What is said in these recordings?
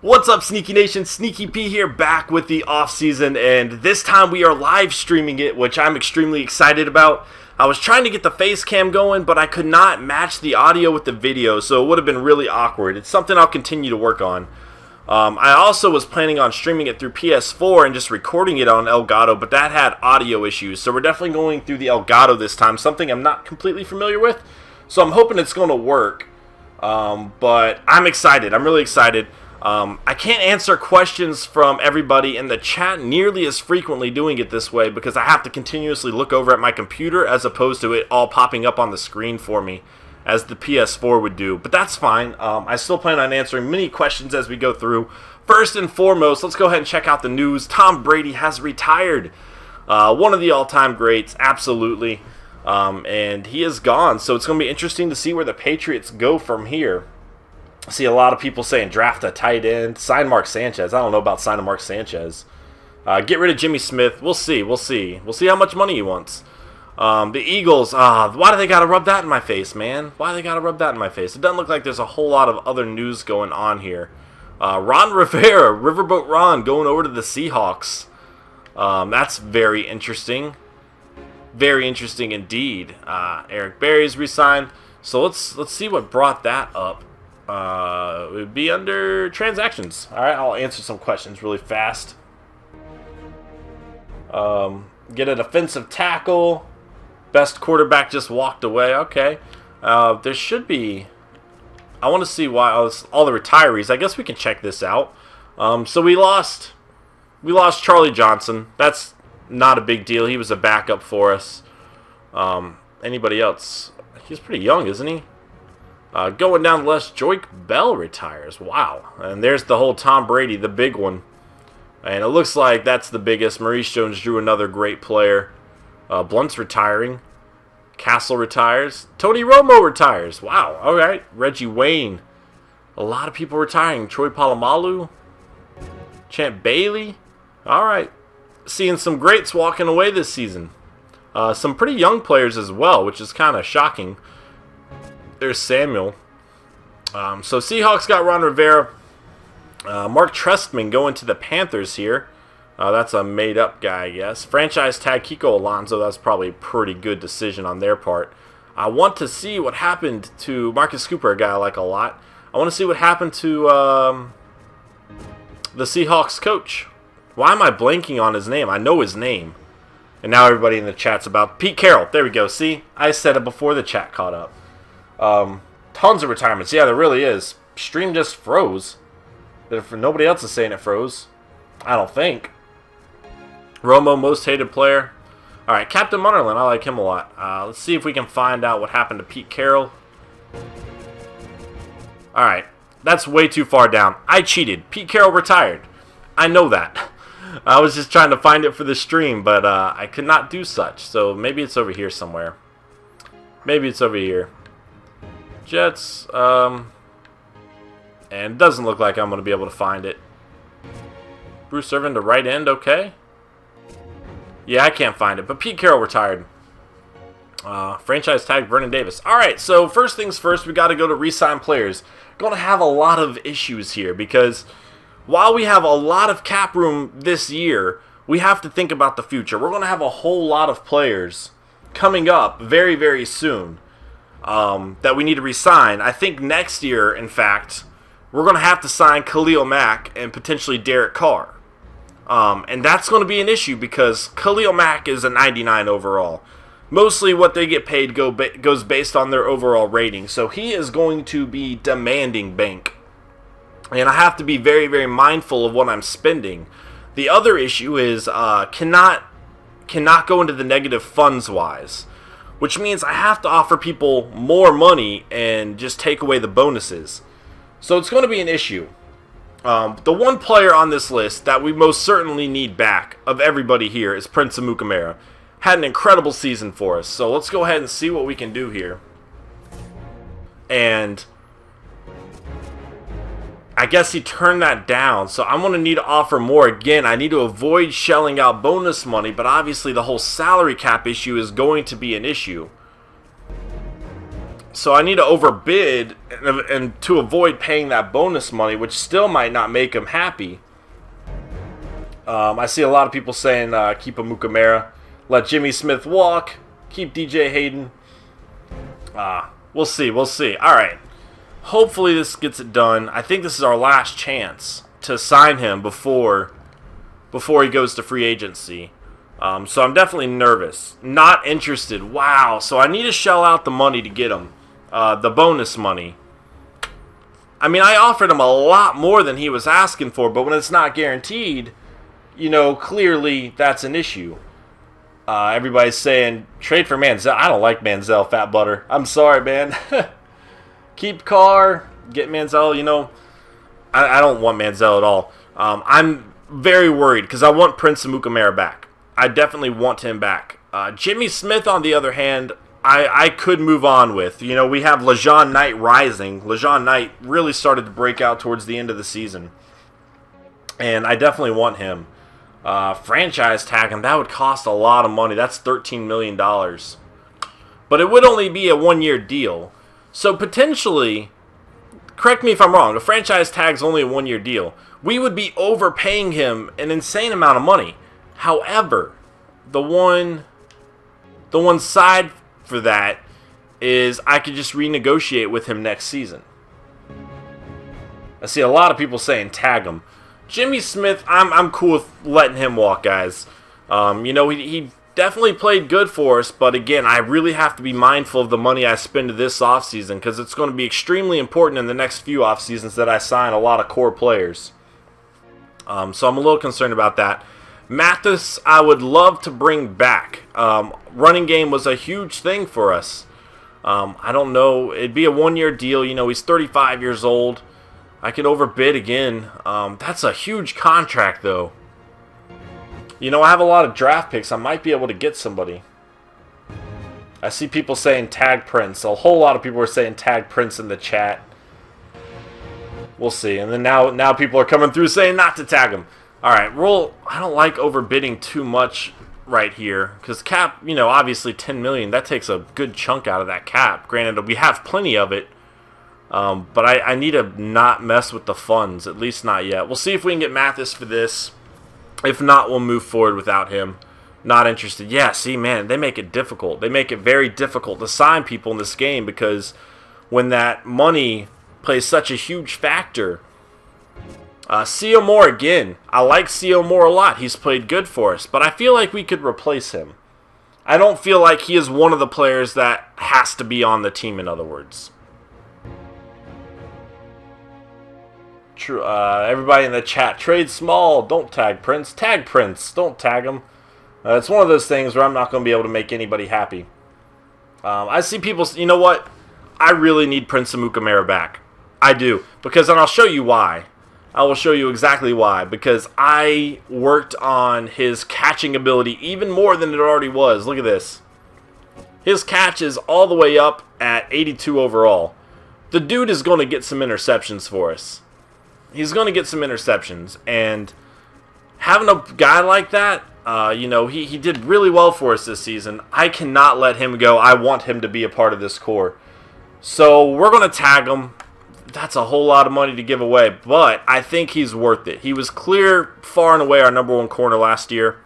What's up, Sneaky Nation? Sneaky P here, back with the off-season, and this time we are live streaming it, which I'm extremely excited about. I was trying to get the face cam going, but I could not match the audio with the video, so it would have been really awkward. It's something I'll continue to work on. I also was planning on streaming it through PS4 and just recording it on Elgato, but that had audio issues, so we're definitely going through the Elgato this time, something I'm not completely familiar with, so I'm hoping it's going to work. But I'm excited. I'm really excited. I can't answer questions from everybody in the chat nearly as frequently doing it this way because I have to continuously look over at my computer as opposed to it all popping up on the screen for me as the PS4 would do. But that's fine. I still plan on answering many questions as we go through. First and foremost, let's go ahead and check out the news. Tom Brady has retired. One of the all-time greats, absolutely. And he is gone. So it's going to be interesting to see where the Patriots go from here. I see a lot of people saying draft a tight end, sign Mark Sanchez. I don't know about signing Mark Sanchez. Get rid of Jimmy Smith. We'll see. We'll see. We'll see how much money he wants. The Eagles, why do they got to rub that in my face, man? Why do they got to rub that in my face? It doesn't look like there's a whole lot of other news going on here. Ron Rivera, Riverboat Ron, going over to the Seahawks. That's very interesting. Very interesting indeed. Eric Berry's resigned. So let's see what brought that up. It would be under transactions. Alright, I'll answer some questions really fast. Get a defensive tackle. Best quarterback just walked away. Okay. There should be... I want to see why all the retirees. I guess we can check this out. So we lost Charlie Johnson. That's not a big deal. He was a backup for us. Anybody else? He's pretty young, isn't he? Going down the list, Joique Bell retires. Wow. And there's the whole Tom Brady, the big one. And it looks like that's the biggest. Maurice Jones-Drew, another great player. Blunt's retiring. Castle retires. Tony Romo retires. Wow. All right. Reggie Wayne. A lot of people retiring. Troy Polamalu. Champ Bailey. All right. Seeing some greats walking away this season. Some pretty young players as well, which is kind of shocking. There's Samuel. So Seahawks got Ron Rivera. Mark Trestman going to the Panthers here. That's a made-up guy, I guess. Franchise tag Kiko Alonso. That's probably a pretty good decision on their part. I want to see what happened to Marcus Cooper, a guy I like a lot. I want to see what happened to the Seahawks coach. Why am I blanking on his name? I know his name. And now everybody in the chat's about Pete Carroll. There we go. See? I said it before the chat caught up. Tons of retirements. Yeah, there really is. Stream just froze. If nobody else is saying it froze. I don't think. Romo, most hated player. Alright, Captain Munnerlyn. I like him a lot. Let's see if we can find out what happened to Pete Carroll. Alright, that's way too far down. I cheated. Pete Carroll retired. I know that. I was just trying to find it for the stream, but I could not do such. So maybe it's over here somewhere. Maybe it's over here. Jets, and it doesn't look like I'm going to be able to find it. Bruce Irvin to right end, okay. Yeah, I can't find it, but Pete Carroll retired. Franchise tag Vernon Davis. Alright, so first things first, we got to go to re-sign players. Going to have a lot of issues here because while we have a lot of cap room this year, we have to think about the future. We're going to have a whole lot of players coming up very, very soon. That we need to re-sign. I think next year, in fact, we're going to have to sign Khalil Mack and potentially Derek Carr. And that's going to be an issue because Khalil Mack is a 99 overall. Mostly what they get paid goes based on their overall rating. So he is going to be demanding bank. And I have to be very, very mindful of what I'm spending. The other issue is cannot go into the negative funds-wise. Which means I have to offer people more money and just take away the bonuses. So it's going to be an issue. The one player on this list that we most certainly need back of everybody here is Prince Amukamara. Had an incredible season for us. So let's go ahead and see what we can do here. And I guess he turned that down. So I'm going to need to offer more. Again, I need to avoid shelling out bonus money. But obviously the whole salary cap issue is going to be an issue. So I need to overbid and to avoid paying that bonus money, which still might not make him happy. I see a lot of people saying keep a Mukamara, let Jimmy Smith walk, keep DJ Hayden. We'll see. All right. Hopefully this gets it done. I think this is our last chance to sign him before he goes to free agency. So I'm definitely nervous. Not interested. Wow. So I need to shell out the money to get him. The bonus money. I mean, I offered him a lot more than he was asking for, but when it's not guaranteed, you know, clearly that's an issue. Everybody's saying, trade for Manziel. I don't like Manziel, fat butter. I'm sorry, man. Keep Carr, get Manziel, you know. I don't want Manziel at all. I'm very worried because I want Prince Amukamara back. I definitely want him back. Jimmy Smith, on the other hand, I could move on with. You know, we have LeJean Knight rising. LeJean Knight really started to break out towards the end of the season. And I definitely want him. Franchise tag him, that would cost a lot of money. That's $13 million. But it would only be a one-year deal. So potentially, correct me if I'm wrong, a franchise tag's only a one-year deal. We would be overpaying him an insane amount of money. However, the one side for that is I could just renegotiate with him next season. I see a lot of people saying tag him. Jimmy Smith, I'm cool with letting him walk, guys. You know, he definitely played good for us, but again, I really have to be mindful of the money I spend this offseason because it's going to be extremely important in the next few offseasons that I sign a lot of core players. So I'm a little concerned about that. Mathis, I would love to bring back. Running game was a huge thing for us. I don't know. It'd be a one-year deal. You know, he's 35 years old. I could overbid again. That's a huge contract, though. You know, I have a lot of draft picks. I might be able to get somebody. I see people saying tag Prince. A whole lot of people are saying tag Prince in the chat. We'll see. And then now people are coming through saying not to tag him. All right, I don't like overbidding too much right here because cap, you know, obviously $10 million. That takes a good chunk out of that cap. Granted, we have plenty of it. But I need to not mess with the funds, at least not yet. We'll see if we can get Mathis for this. If not, we'll move forward without him. Not interested. Yeah, see, man, they make it difficult. They make it very difficult to sign people in this game because when that money plays such a huge factor. C.O. Moore again. I like C.O. Moore a lot. He's played good for us, but I feel like we could replace him. I don't feel like he is one of the players that has to be on the team, in other words. True. Everybody in the chat, trade small, don't tag Prince. Tag Prince, don't tag him. It's one of those things where I'm not going to be able to make anybody happy. I see people, you know what? I really need Prince Amukamara back. I do. Because, and I'll show you why. I will show you exactly why. Because I worked on his catching ability even more than it already was. Look at this. His catch is all the way up at 82 overall. The dude is going to get some interceptions for us. He's going to get some interceptions, and having a guy like that, you know, he did really well for us this season. I cannot let him go. I want him to be a part of this core. So we're going to tag him. That's a whole lot of money to give away, but I think he's worth it. He was clear, far and away, our #1 corner last year,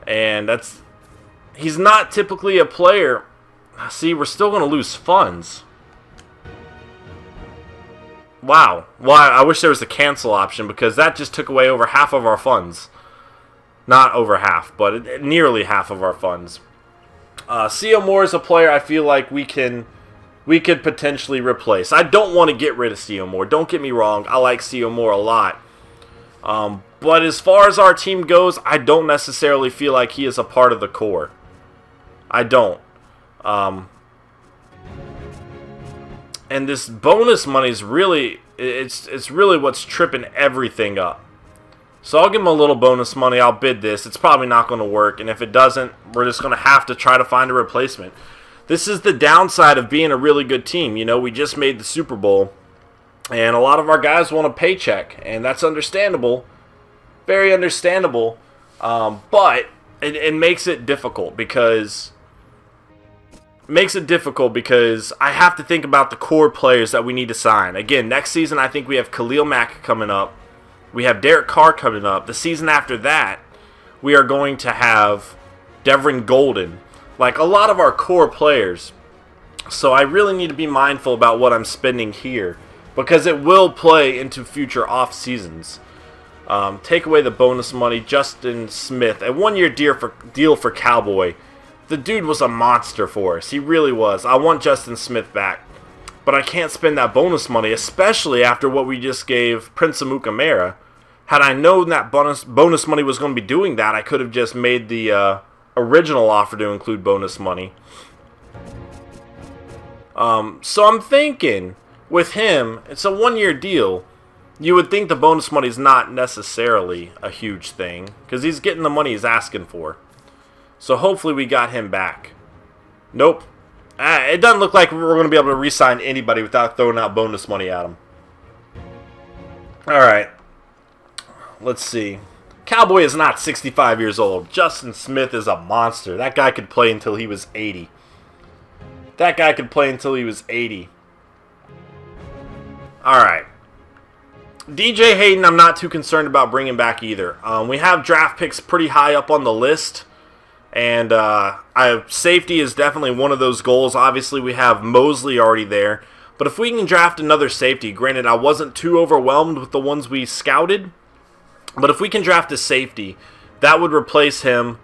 and he's not typically a player. See, we're still going to lose funds. Wow. Well, I wish there was a cancel option because that just took away over half of our funds. Not over half, but nearly half of our funds. C.O. Moore is a player I feel like we could potentially replace. I don't want to get rid of C.O. Moore. Don't get me wrong. I like C.O. Moore a lot. But as far as our team goes, I don't necessarily feel like he is a part of the core. I don't. And this bonus money is really, it's really what's tripping everything up. So I'll give him a little bonus money. I'll bid this. It's probably not going to work. And if it doesn't, we're just going to have to try to find a replacement. This is the downside of being a really good team. You know, we just made the Super Bowl. And a lot of our guys want a paycheck. And that's understandable. Very understandable. But it makes it difficult because makes it difficult because I have to think about the core players that we need to sign. Again, next season I think we have Khalil Mack coming up. We have Derek Carr coming up. The season after that, we are going to have Devin Golden. Like a lot of our core players. So I really need to be mindful about what I'm spending here, because it will play into future off seasons. Take away the bonus money. Justin Smith, a 1-year deal for Cowboy. The dude was a monster for us. He really was. I want Justin Smith back. But I can't spend that bonus money, especially after what we just gave Prince Amukamara. Had I known that bonus money was going to be doing that, I could have just made the original offer to include bonus money. So I'm thinking, with him, it's a 1-year deal. You would think the bonus money is not necessarily a huge thing, because he's getting the money he's asking for. So hopefully we got him back. Nope. It doesn't look like we're going to be able to re-sign anybody without throwing out bonus money at him. Alright. Let's see. Cowboy is not 65 years old. Justin Smith is a monster. That guy could play until he was 80. That guy could play until he was 80. Alright. DJ Hayden, I'm not too concerned about bringing back either. We have draft picks pretty high up on the list. And safety is definitely one of those goals. Obviously, we have Mosley already there. But if we can draft another safety, granted, I wasn't too overwhelmed with the ones we scouted. But if we can draft a safety, that would replace him.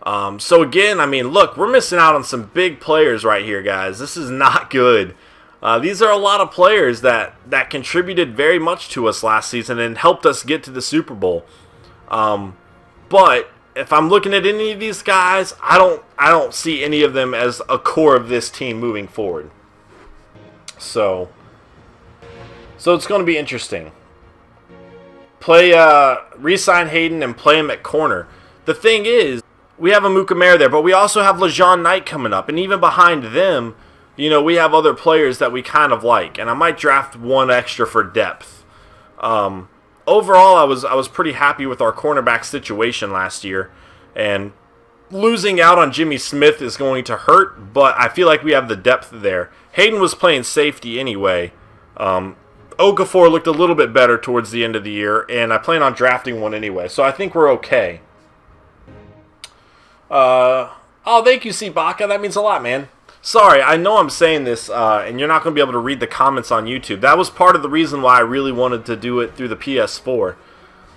So again, I mean, look, we're missing out on some big players right here, guys. This is not good. These are a lot of players that contributed very much to us last season and helped us get to the Super Bowl. But if I'm looking at any of these guys, I don't see any of them as a core of this team moving forward. So it's going to be interesting. Re-sign Hayden and play him at corner. The thing is, we have a Mukamara there, but we also have LeJean Knight coming up, and even behind them, you know, we have other players that we kind of like, and I might draft one extra for depth. Overall, I was pretty happy with our cornerback situation last year, and losing out on Jimmy Smith is going to hurt, but I feel like we have the depth there. Hayden was playing safety anyway. Okafor looked a little bit better towards the end of the year, and I plan on drafting one anyway, so I think we're okay. Oh, thank you, Sibaka. That means a lot, man. Sorry, I know I'm saying this, and you're not going to be able to read the comments on YouTube. That was part of the reason why I really wanted to do it through the PS4.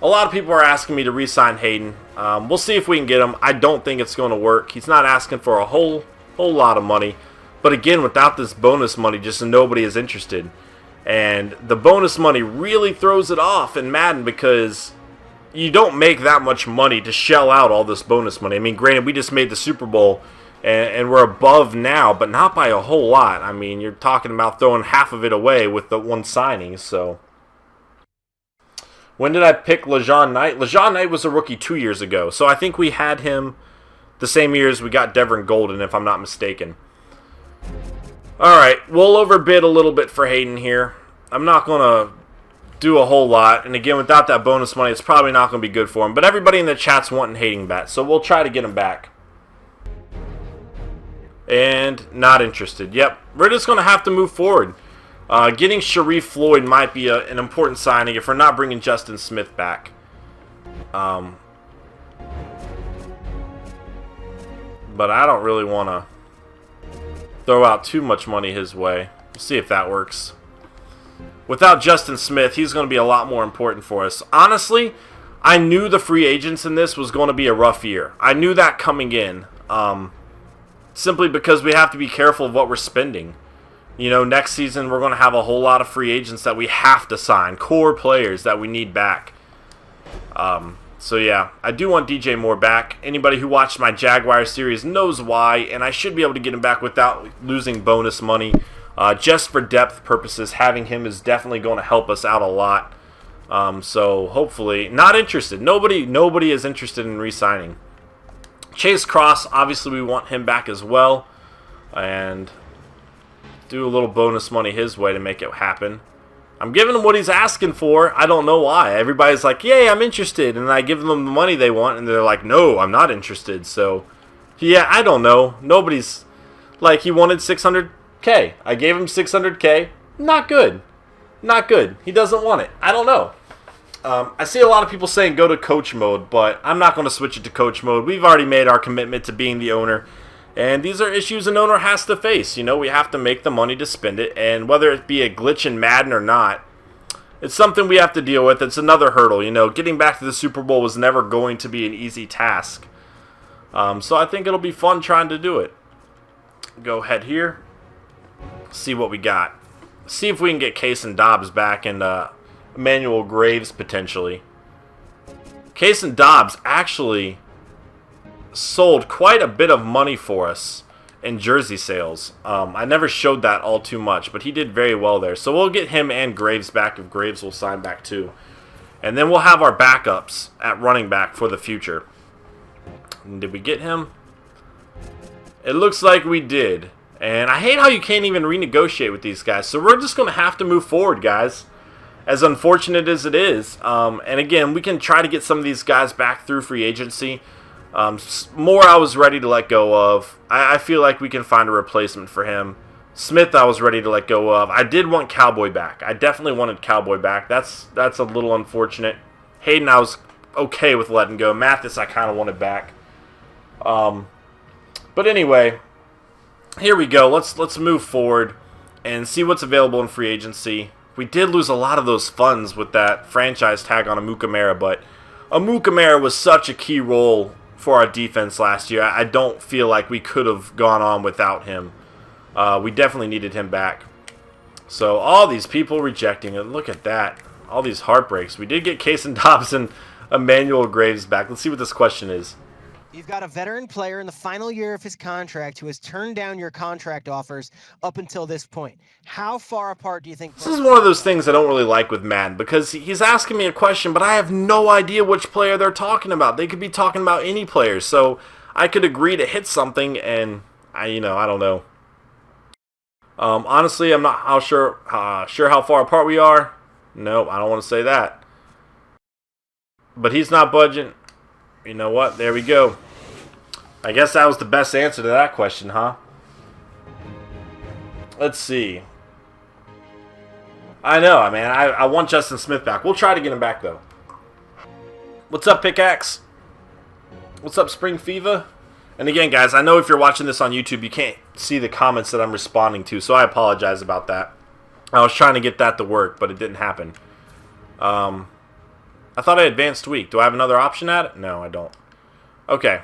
A lot of people are asking me to re-sign Hayden. We'll see if we can get him. I don't think it's going to work. He's not asking for a whole lot of money. But again, without this bonus money, just nobody is interested. And the bonus money really throws it off in Madden because you don't make that much money to shell out all this bonus money. I mean, granted, we just made the Super Bowl, and we're above now, but not by a whole lot. I mean, you're talking about throwing half of it away with the one signing, so. When did I pick LeJean Knight? LeJean Knight was a rookie 2 years ago, so I think we had him the same year as we got Devin Golden, if I'm not mistaken. Alright, we'll overbid a little bit for Hayden here. I'm not going to do a whole lot, and again, without that bonus money, it's probably not going to be good for him. But everybody in the chat's wanting Hayden back, so we'll try to get him back. And not interested. Yep, we're just going to have to move forward. Getting Sharif Floyd might be an important signing if we're not bringing Justin Smith back. But I don't really want to throw out too much money his way. We'll see if that works. Without Justin Smith, he's going to be a lot more important for us. Honestly, I knew the free agents in this was going to be a rough year. I knew that coming in. Simply because we have to be careful of what we're spending. You know, next season we're going to have a whole lot of free agents that we have to sign. Core players that we need back. So yeah, I do want DJ Moore back. Anybody who watched my Jaguar series knows why, and I should be able to get him back without losing bonus money. Just for depth purposes, having him is definitely going to help us out a lot. So hopefully, not interested. Nobody is interested in re-signing. Chase Cross, obviously we want him back as well, and do a little bonus money his way to make it happen. I'm giving him what he's asking for. I don't know why. Everybody's like, yay, I'm interested, and I give them the money they want, and they're like, no, I'm not interested. So, yeah, I don't know. like he wanted 600K. I gave him 600K. Not good. Not good. He doesn't want it. I don't know. I see a lot of people saying go to coach mode, but I'm not going to switch it to coach mode. We've already made our commitment to being the owner, and these are issues an owner has to face. You know, we have to make the money to spend it, and whether it be a glitch in Madden or not, it's something we have to deal with. It's another hurdle. You know, getting back to the Super Bowl was never going to be an easy task. So I think it'll be fun trying to do it. Go ahead here. See what we got. See if we can get Case and Dobbs back and Emmanuel Graves potentially. Case and Dobbs actually sold quite a bit of money for us in jersey sales. I never showed that all too much, but he did very well there. So we'll get him and Graves back if Graves will sign back too. And then we'll have our backups at running back for the future. And did we get him? It looks like we did. And I hate how you can't even renegotiate with these guys. So we're just going to have to move forward, guys. As unfortunate as it is. And again, we can try to get some of these guys back through free agency. Moore I was ready to let go of. I feel like we can find a replacement for him. Smith I was ready to let go of. I did want Cowboy back. I definitely wanted Cowboy back. That's a little unfortunate. Hayden I was okay with letting go. Mathis I kind of wanted back. But anyway, here we go. Let's move forward and see what's available in free agency. We did lose a lot of those funds with that franchise tag on Amukamara, but Amukamara was such a key role for our defense last year. I don't feel like we could have gone on without him. We definitely needed him back. So all these people rejecting it. Look at that. All these heartbreaks. We did get Case and Dobbs and Emmanuel Graves back. Let's see what this question is. You've got a veteran player in the final year of his contract who has turned down your contract offers up until this point. How far apart do you think... This is one of those things I don't really like with Madden, because he's asking me a question, but I have no idea which player they're talking about. They could be talking about any player, so I could agree to hit something, and I don't know. Honestly, I'm not sure how far apart we are. No, I don't want to say that. But he's not budging. You know what? There we go. I guess that was the best answer to that question, huh? Let's see. I know, man. I want Justin Smith back. We'll try to get him back, though. What's up, Pickaxe? What's up, Spring Fever? And again, guys, I know if you're watching this on YouTube, you can't see the comments that I'm responding to, so I apologize about that. I was trying to get that to work, but it didn't happen. I thought I advanced week. Do I have another option at it? No, I don't. Okay.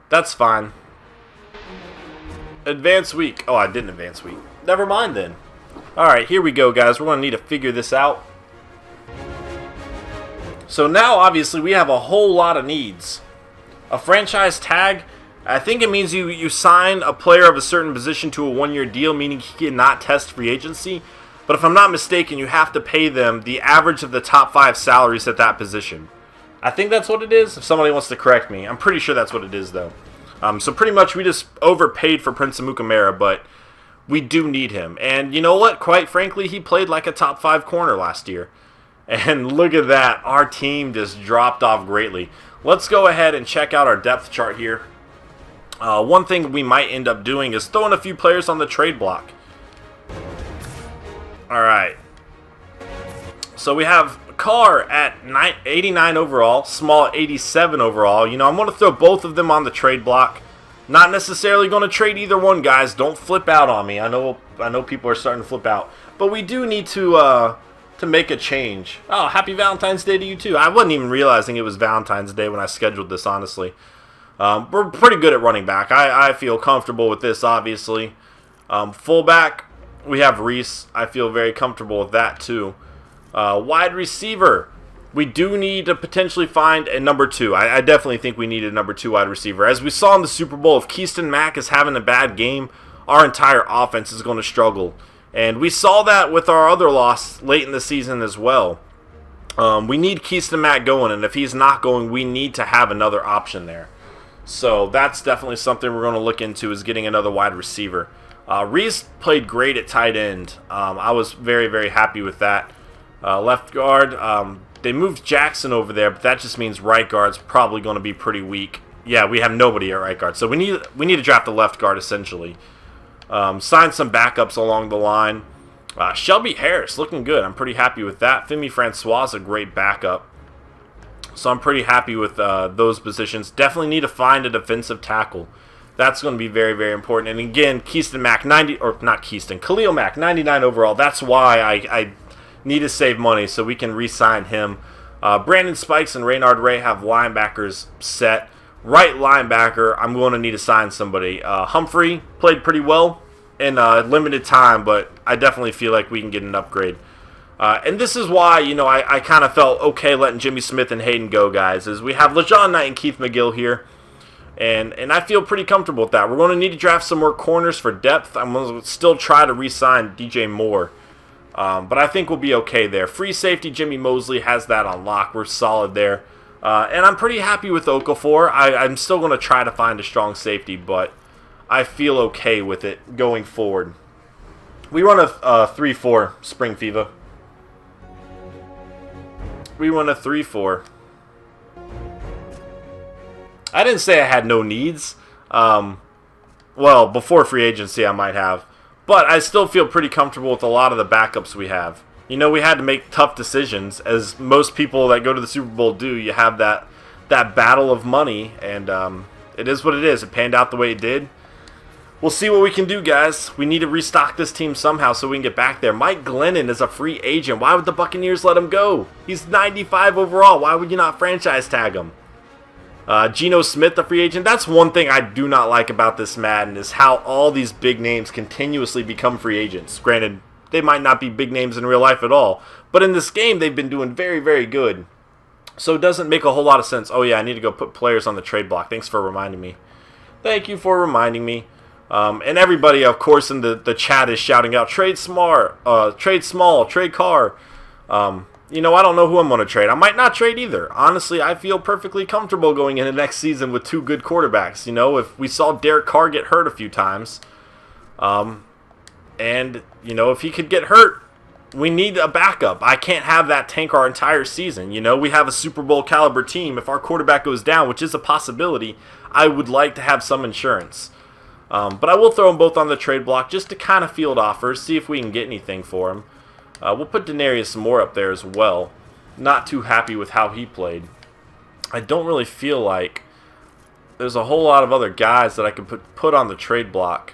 That's fine. Advance week. Oh, I didn't advance week. Never mind then. Alright, here we go, guys. We're going to need to figure this out. So now, obviously, we have a whole lot of needs. A franchise tag, I think it means you sign a player of a certain position to a one-year deal, meaning he cannot test free agency. But if I'm not mistaken, you have to pay them the average of the top 5 salaries at that position. I think that's what it is, if somebody wants to correct me. I'm pretty sure that's what it is, though. So pretty much we just overpaid for Prince Amukamara, but we do need him. And you know what? Quite frankly, he played like a top 5 corner last year. And look at that. Our team just dropped off greatly. Let's go ahead and check out our depth chart here. One thing we might end up doing is throwing a few players on the trade block. Alright, so we have Carr at 89 overall, Small 87 overall. You know, I'm going to throw both of them on the trade block. Not necessarily going to trade either one, guys. Don't flip out on me. I know people are starting to flip out. But we do need to make a change. Oh, happy Valentine's Day to you too. I wasn't even realizing it was Valentine's Day when I scheduled this, honestly. We're pretty good at running back. I feel comfortable with this, obviously. Fullback, we have Reese. I feel very comfortable with that, too. Wide receiver, we do need to potentially find a number 2. I definitely think we need a number 2 wide receiver. As we saw in the Super Bowl, if Keyston Mack is having a bad game, our entire offense is going to struggle. And we saw that with our other loss late in the season as well. We need Keyston Mack going, and if he's not going, we need to have another option there. So that's definitely something we're going to look into, is getting another wide receiver. Reese played great at tight end. I was very, very happy with that. Left guard, they moved Jackson over there, but that just means right guard's probably going to be pretty weak. Yeah, we have nobody at right guard, so we need to draft a left guard essentially. Signed some backups along the line. Shelby Harris looking good. I'm pretty happy with that. Femi Francois is a great backup. So I'm pretty happy with those positions. Definitely need to find a defensive tackle. That's going to be very, very important. And again, Khalil Mack, 99 overall. That's why I need to save money so we can re-sign him. Brandon Spikes and Reynard Ray have linebackers set. Right linebacker, I'm going to need to sign somebody. Humphrey played pretty well in limited time, but I definitely feel like we can get an upgrade. And this is why, I kind of felt okay letting Jimmy Smith and Hayden go, guys, is we have LeJean Knight and Keith McGill here, and I feel pretty comfortable with that. We're going to need to draft some more corners for depth. I'm going to still try to re-sign DJ Moore, but I think we'll be okay there. Free safety, Jimmy Mosley has that on lock. We're solid there. And I'm pretty happy with Okafor. I'm still going to try to find a strong safety, but I feel okay with it going forward. We run a 3-4 Spring Fever. We run a 3-4. I didn't say I had no needs. Well, before free agency I might have. But I still feel pretty comfortable with a lot of the backups we have. We had to make tough decisions, as most people that go to the Super Bowl do. You have that battle of money, and it is what it is. It panned out the way it did. We'll see what we can do, guys. We need to restock this team somehow so we can get back there. Mike Glennon is a free agent. Why would the Buccaneers let him go? He's 95 overall. Why would you not franchise tag him? Geno Smith, the free agent. That's one thing I do not like about this Madden, is how all these big names continuously become free agents. Granted, they might not be big names in real life at all, but in this game, they've been doing very, very good. So it doesn't make a whole lot of sense. Oh, yeah, I need to go put players on the trade block. Thanks for reminding me. Thank you for reminding me. And everybody, of course, in the chat is shouting out, trade smart, trade small, trade car. I don't know who I'm going to trade. I might not trade either. Honestly, I feel perfectly comfortable going into next season with two good quarterbacks. If we saw Derek Carr get hurt a few times, and, if he could get hurt, we need a backup. I can't have that tank our entire season. We have a Super Bowl caliber team. If our quarterback goes down, which is a possibility, I would like to have some insurance. But I will throw them both on the trade block just to kind of field offers, see if we can get anything for him. We'll put Denarius Moore up there as well. Not too happy with how he played. I don't really feel like there's a whole lot of other guys that I could put on the trade block.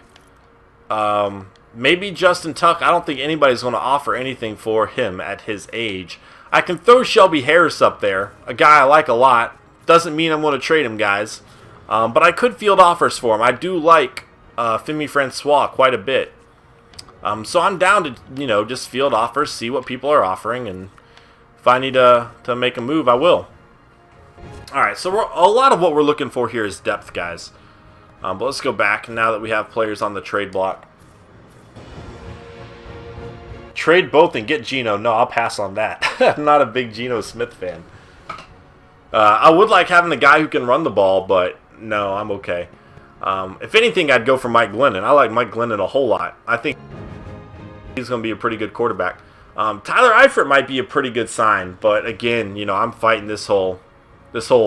Maybe Justin Tuck. I don't think anybody's going to offer anything for him at his age. I can throw Shelby Harris up there, a guy I like a lot. Doesn't mean I'm going to trade him, guys. But I could field offers for him. I do like Femi Francois quite a bit. So I'm down to, just field offers, see what people are offering, and if I need to make a move, I will. Alright, so a lot of what we're looking for here is depth, guys. But let's go back now that we have players on the trade block. Trade both and get Geno. No, I'll pass on that. I'm not a big Geno Smith fan. I would like having a guy who can run the ball, but no, I'm okay. If anything, I'd go for Mike Glennon. I like Mike Glennon a whole lot. I think he's going to be a pretty good quarterback. Tyler Eifert might be a pretty good sign, but again, I'm fighting this whole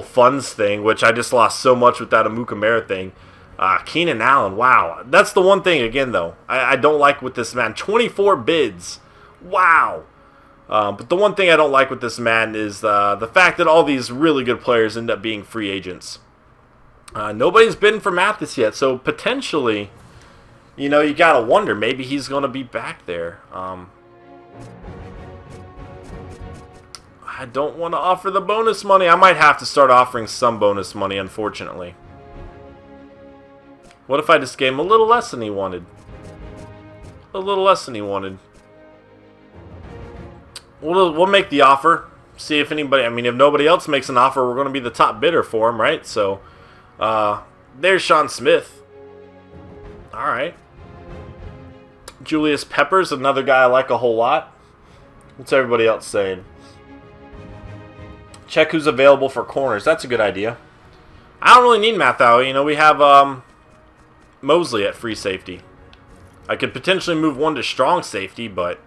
funds thing, which I just lost so much with that Amukamara thing. Keenan Allen, wow. That's the one thing, again, though, I don't like with this man. 24 bids. Wow. But the one thing I don't like with this man is the fact that all these really good players end up being free agents. Nobody's bidden for Mathis yet, so potentially, you got to wonder, maybe he's going to be back there. I don't want to offer the bonus money. I might have to start offering some bonus money, unfortunately. What if I just gave him a little less than he wanted? A little less than he wanted. We'll make the offer. See if anybody... if nobody else makes an offer, we're going to be the top bidder for him, right? So, there's Sean Smith. Alright. Julius Peppers, another guy I like a whole lot. What's everybody else saying? Check who's available for corners. That's a good idea. I don't really need Mathau. We have Mosley at free safety. I could potentially move one to strong safety, but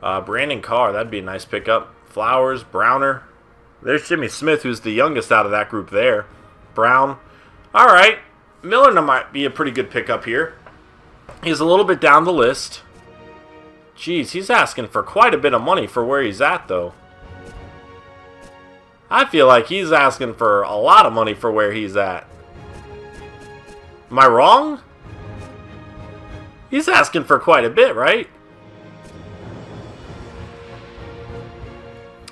Brandon Carr, that'd be a nice pickup. Flowers, Browner. There's Jimmy Smith, who's the youngest out of that group there. Brown. All right. Miller might be a pretty good pickup here. He's a little bit down the list. Jeez, he's asking for quite a bit of money for where he's at, though. I feel like he's asking for a lot of money for where he's at. Am I wrong? He's asking for quite a bit, right?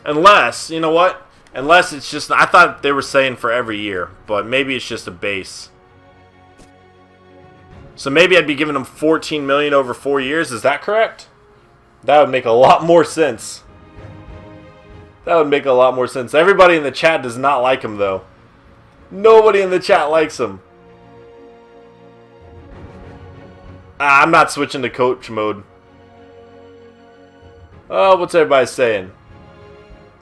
Unless, you know what? Unless it's just, I thought they were saying for every year, but maybe it's just a base. So maybe I'd be giving him $14 million over 4 years. Is that correct? That would make a lot more sense. That would make a lot more sense. Everybody in the chat does not like him, though. Nobody in the chat likes him. I'm not switching to coach mode. Oh, what's everybody saying?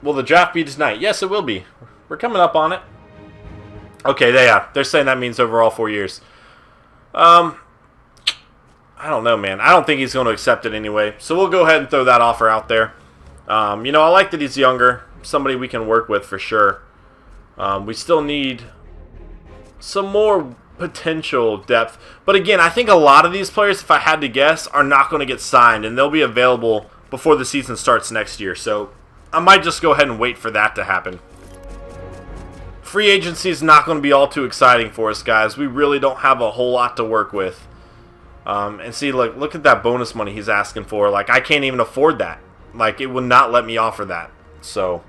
Will the draft be tonight? Yes, it will be. We're coming up on it. Okay, they're saying that means overall 4 years. I don't know, man. I don't think he's going to accept it anyway. So we'll go ahead and throw that offer out there. You know, I like that he's younger. Somebody we can work with for sure. We still need some more potential depth. But again, I think a lot of these players, if I had to guess, are not going to get signed. And they'll be available before the season starts next year. So I might just go ahead and wait for that to happen. Free agency is not going to be all too exciting for us, guys. We really don't have a whole lot to work with. And see, look at that bonus money he's asking for. Like, I can't even afford that. Like, it would not let me offer that. So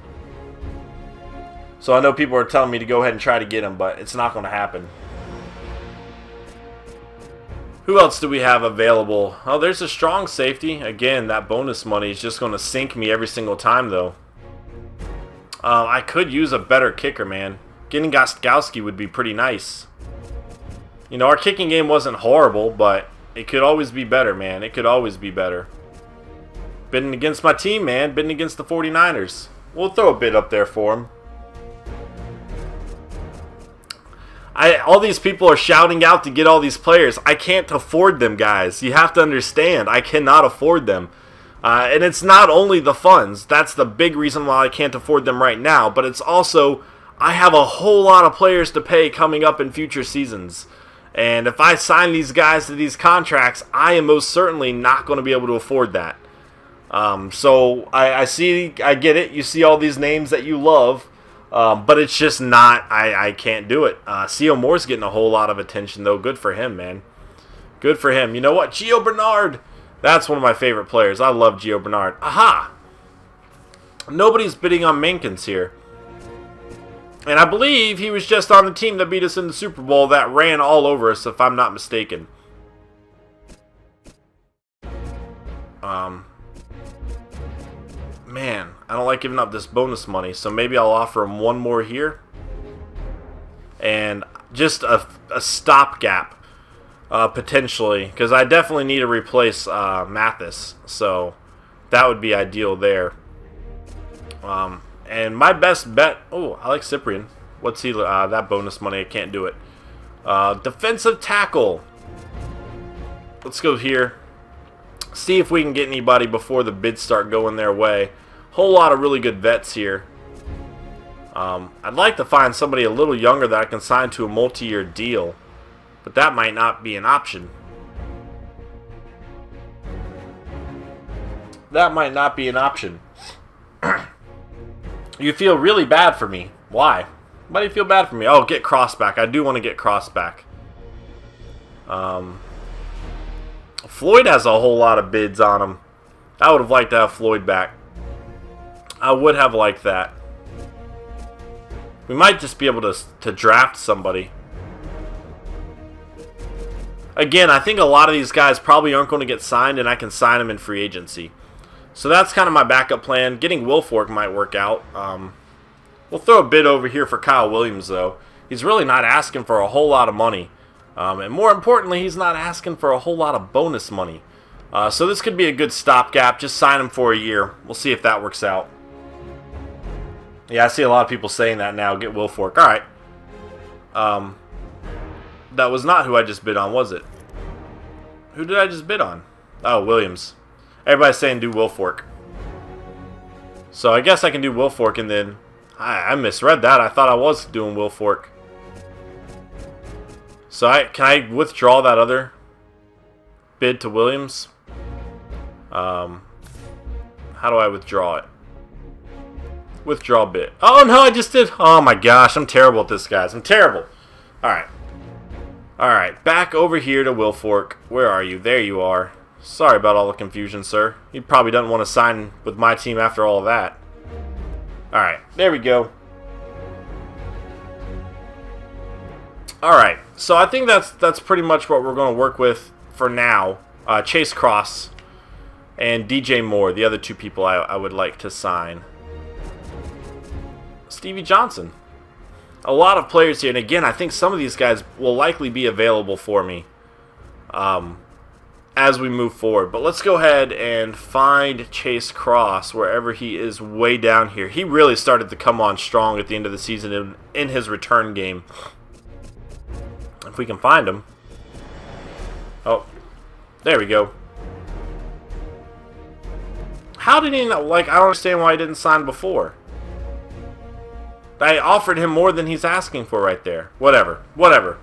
I know people are telling me to go ahead and try to get him, but it's not going to happen. Who else do we have available? Oh, there's a strong safety. Again, that bonus money is just going to sink me every single time, though. I could use a better kicker, man. Getting Gostkowski would be pretty nice. You know, our kicking game wasn't horrible, but it could always be better, man. It could always be better. Bidding against my team, man. Bidding against the 49ers. We'll throw a bid up there for him. All these people are shouting out to get all these players. I can't afford them, guys. You have to understand. I cannot afford them. And it's not only the funds. That's the big reason why I can't afford them right now. But it's also, I have a whole lot of players to pay coming up in future seasons. And if I sign these guys to these contracts, I am most certainly not going to be able to afford that. So I get it. You see all these names that you love. But it's just not, I can't do it. C.O. Moore's getting a whole lot of attention, though. Good for him, man. Good for him. You know what? Gio Bernard. That's one of my favorite players. I love Gio Bernard. Aha! Nobody's bidding on Mankins here. And I believe he was just on the team that beat us in the Super Bowl that ran all over us, if I'm not mistaken. Man, I don't like giving up this bonus money, so maybe I'll offer him one more here. And just a stopgap, potentially, because I definitely need to replace Mathis, so that would be ideal there. And my best bet, oh, I like Cyprian. What's he, that bonus money, I can't do it. Defensive tackle. Let's go here. See if we can get anybody before the bids start going their way. Whole lot of really good vets here. I'd like to find somebody a little younger that I can sign to a multi-year deal, but that might not be an option. That might not be an option. You feel really bad for me. Why? Why do you feel bad for me? Oh, get Cross back. I do want to get Cross back. Floyd has a whole lot of bids on him. I would have liked to have Floyd back. I would have liked that. We might just be able to draft somebody. Again, I think a lot of these guys probably aren't going to get signed, and I can sign them in free agency. So that's kind of my backup plan. Getting Wilfork might work out. We'll throw a bid over here for Kyle Williams, though. He's really not asking for a whole lot of money. And more importantly, he's not asking for a whole lot of bonus money. So this could be a good stopgap. Just sign him for a year. We'll see if that works out. Yeah, I see a lot of people saying that now. Get Wilfork. Alright. That was not who I just bid on, was it? Who did I just bid on? Oh, Williams. Everybody's saying do Wilfork. So I guess I can do Wilfork, and then I misread that. I thought I was doing Wilfork. So can I withdraw that other bid to Williams. How do I withdraw it? Withdraw bid. Oh no, I just did. Oh my gosh, I'm terrible at this, guys. I'm terrible. Alright. Alright, back over here to Wilfork. Where are you? There you are. Sorry about all the confusion, sir. He probably doesn't want to sign with my team after all of that. Alright, there we go. Alright, so I think that's pretty much what we're going to work with for now. Chase Cross and DJ Moore, the other two people I would like to sign. Stevie Johnson. A lot of players here, and again, I think some of these guys will likely be available for me as we move forward. But let's go ahead and find Chase Cross wherever he is, way down here. He really started to come on strong at the end of the season in his return game. If we can find him. Oh, there we go. How did he not, like, I don't understand why he didn't sign before. I offered him more than he's asking for right there. Whatever. Whatever.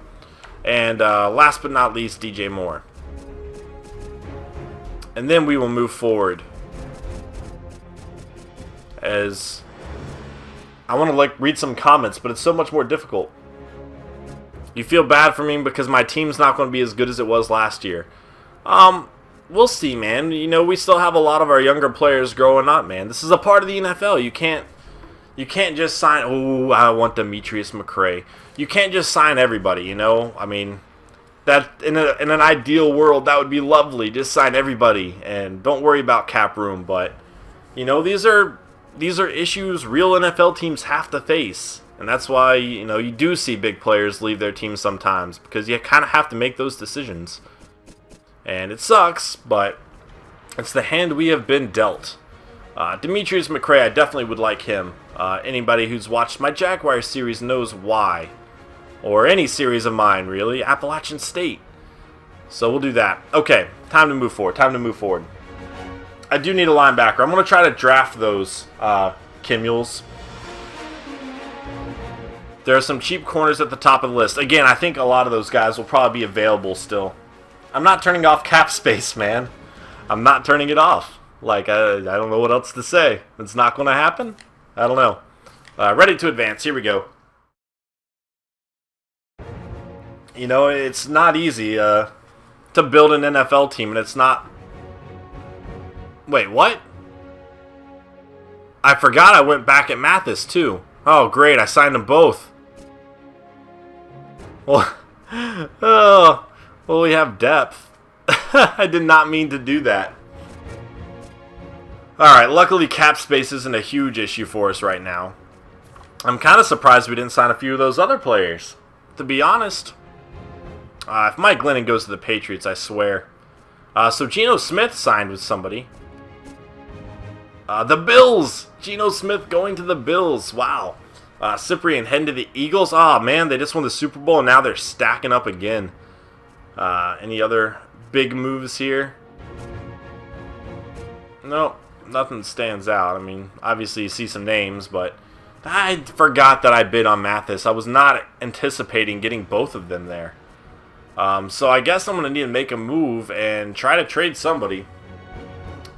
And last but not least, DJ Moore. And then we will move forward. As I want to like read some comments, but it's so much more difficult. You feel bad for me because my team's not going to be as good as it was last year. We'll see, man. You know, we still have a lot of our younger players growing up, man. This is a part of the NFL. You can't just sign, oh, I want Demetrius McCray. You can't just sign everybody, you know? I mean, that in an ideal world, that would be lovely. Just sign everybody and don't worry about cap room. But, you know, these are issues real NFL teams have to face. And that's why, you know, you do see big players leave their teams sometimes, because you kind of have to make those decisions. And it sucks, but it's the hand we have been dealt. Demetrius McCray, I definitely would like him. Anybody who's watched my Jaguars series knows why. Or any series of mine, really. Appalachian State. So we'll do that. Okay, time to move forward. Time to move forward. I do need a linebacker. I'm going to try to draft those Kimules. There are some cheap corners at the top of the list. Again, I think a lot of those guys will probably be available still. I'm not turning off cap space, man. I'm not turning it off. Like, I don't know what else to say. It's not going to happen? I don't know. Ready to advance. Here we go. You know, it's not easy to build an NFL team, and it's not... Wait, what? I forgot I went back at Mathis, too. Oh, great. I signed them both. Well, well, we have depth. I did not mean to do that. Alright, luckily cap space isn't a huge issue for us right now. I'm kind of surprised we didn't sign a few of those other players, to be honest. If Mike Glennon goes to the Patriots, I swear. So Geno Smith signed with somebody. The Bills! Geno Smith going to the Bills. Wow. Cyprian heading to the Eagles. Oh man, they just won the Super Bowl and now they're stacking up again. Any other big moves here? Nope, nothing stands out. I mean, obviously you see some names, but I forgot that I bid on Mathis. I was not anticipating getting both of them there. So I guess I'm going to need to make a move and try to trade somebody.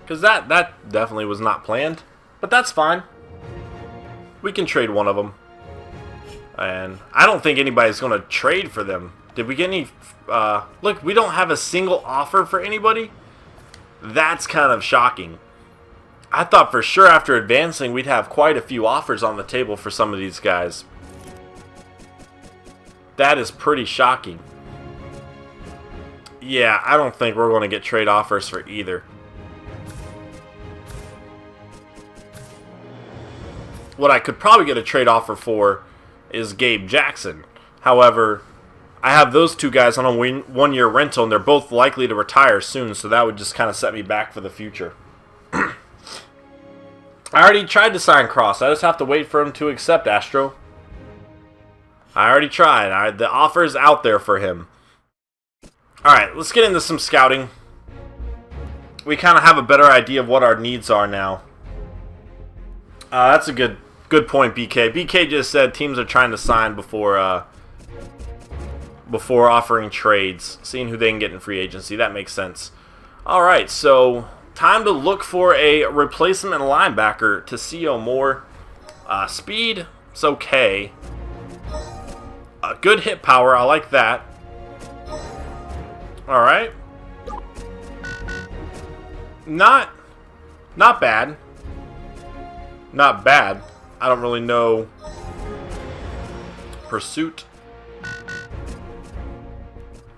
Because that definitely was not planned. But that's fine. We can trade one of them. And I don't think anybody's going to trade for them. Did we get any... look, we don't have a single offer for anybody. That's kind of shocking. I thought for sure after advancing we'd have quite a few offers on the table for some of these guys. That is pretty shocking. Yeah, I don't think we're going to get trade offers for either. What I could probably get a trade offer for is Gabe Jackson. However, I have those two guys on a one-year rental, and they're both likely to retire soon, so that would just kind of set me back for the future. I already tried to sign Cross. I just have to wait for him to accept, Astro. I already tried. The offer is out there for him. Alright, let's get into some scouting. We kind of have a better idea of what our needs are now. That's a good point, BK. BK just said teams are trying to sign before before offering trades, seeing who they can get in free agency. That makes sense. All right, so time to look for a replacement linebacker to CO Moore. Speed, it's okay. Good hit power, I like that. All right. Not bad. Not bad. I don't really know. Pursuit.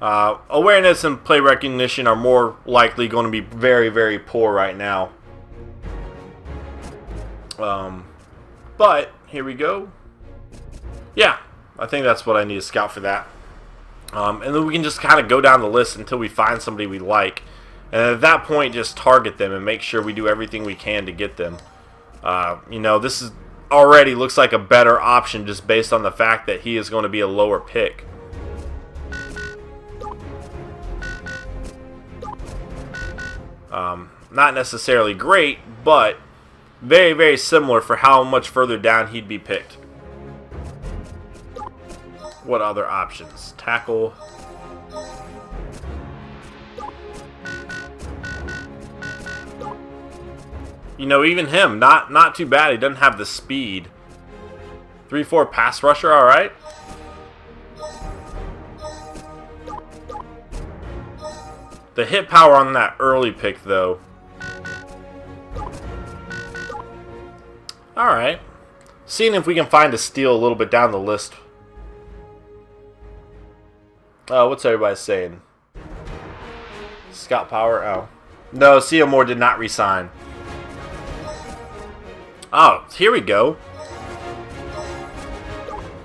Awareness and play recognition are more likely going to be very, very poor right now. But here we go. Yeah, I think that's what I need to scout for that. And then we can just kind of go down the list until we find somebody we like. And at that point, just target them and make sure we do everything we can to get them. You know, this is already looks like a better option just based on the fact that he is going to be a lower pick. Not necessarily great, but very, very similar for how much further down he'd be picked. What other options? Tackle. You know, even him, not too bad. He doesn't have the speed. 3-4 pass rusher, all right. The hit power on that early pick, though. All right. Seeing if we can find a steal a little bit down the list. What's everybody saying? Scout power? Oh. No, CO Moore did not resign. Oh, here we go.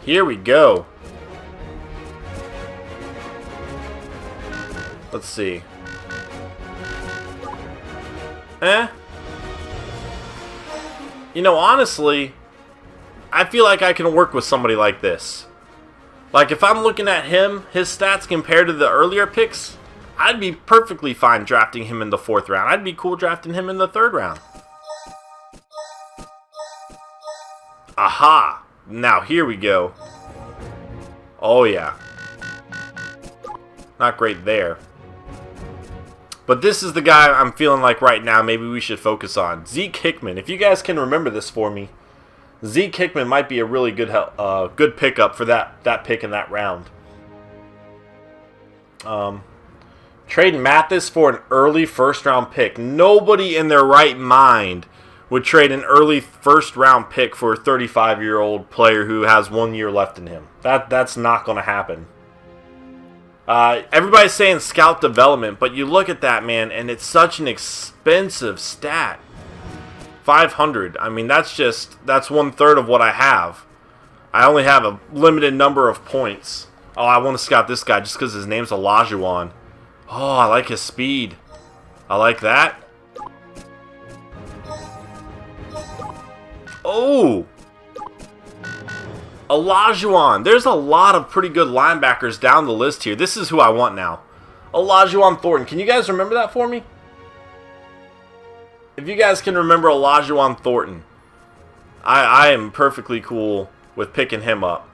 Here we go. Let's see. You know, honestly, I feel like I can work with somebody like this. Like, if I'm looking at him, his stats compared to the earlier picks, I'd be perfectly fine drafting him in the 4th round. I'd be cool drafting him in the 3rd round. Aha! Now, here we go. Oh, yeah. Not great there. But this is the guy I'm feeling like right now maybe we should focus on. Zeke Hickman. If you guys can remember this for me, Zeke Hickman might be a really good good pickup for that pick in that round. Trade Mathis for an early 1st round pick. Nobody in their right mind would trade an early 1st round pick for a 35-year-old player who has 1 year left in him. That's not going to happen. Everybody's saying scout development, but you look at that, man, and it's such an expensive stat. 500. I mean, that's 1/3 of what I have. I only have a limited number of points. Oh, I want to scout this guy just because his name's Olajuwon. Oh, I like his speed. I like that. Oh! Olajuwon. There's a lot of pretty good linebackers down the list here. This is who I want now. Olajuwon Thornton. Can you guys remember that for me? If you guys can remember Olajuwon Thornton, I am perfectly cool with picking him up.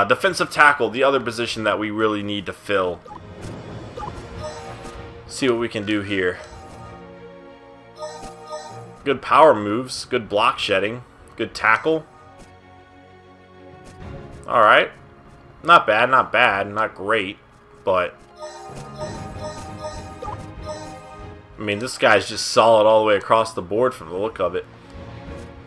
Defensive tackle, the other position that we really need to fill. See what we can do here. Good power moves, good block shedding, good tackle. Alright. Not bad, not great, but I mean, this guy's just solid all the way across the board from the look of it.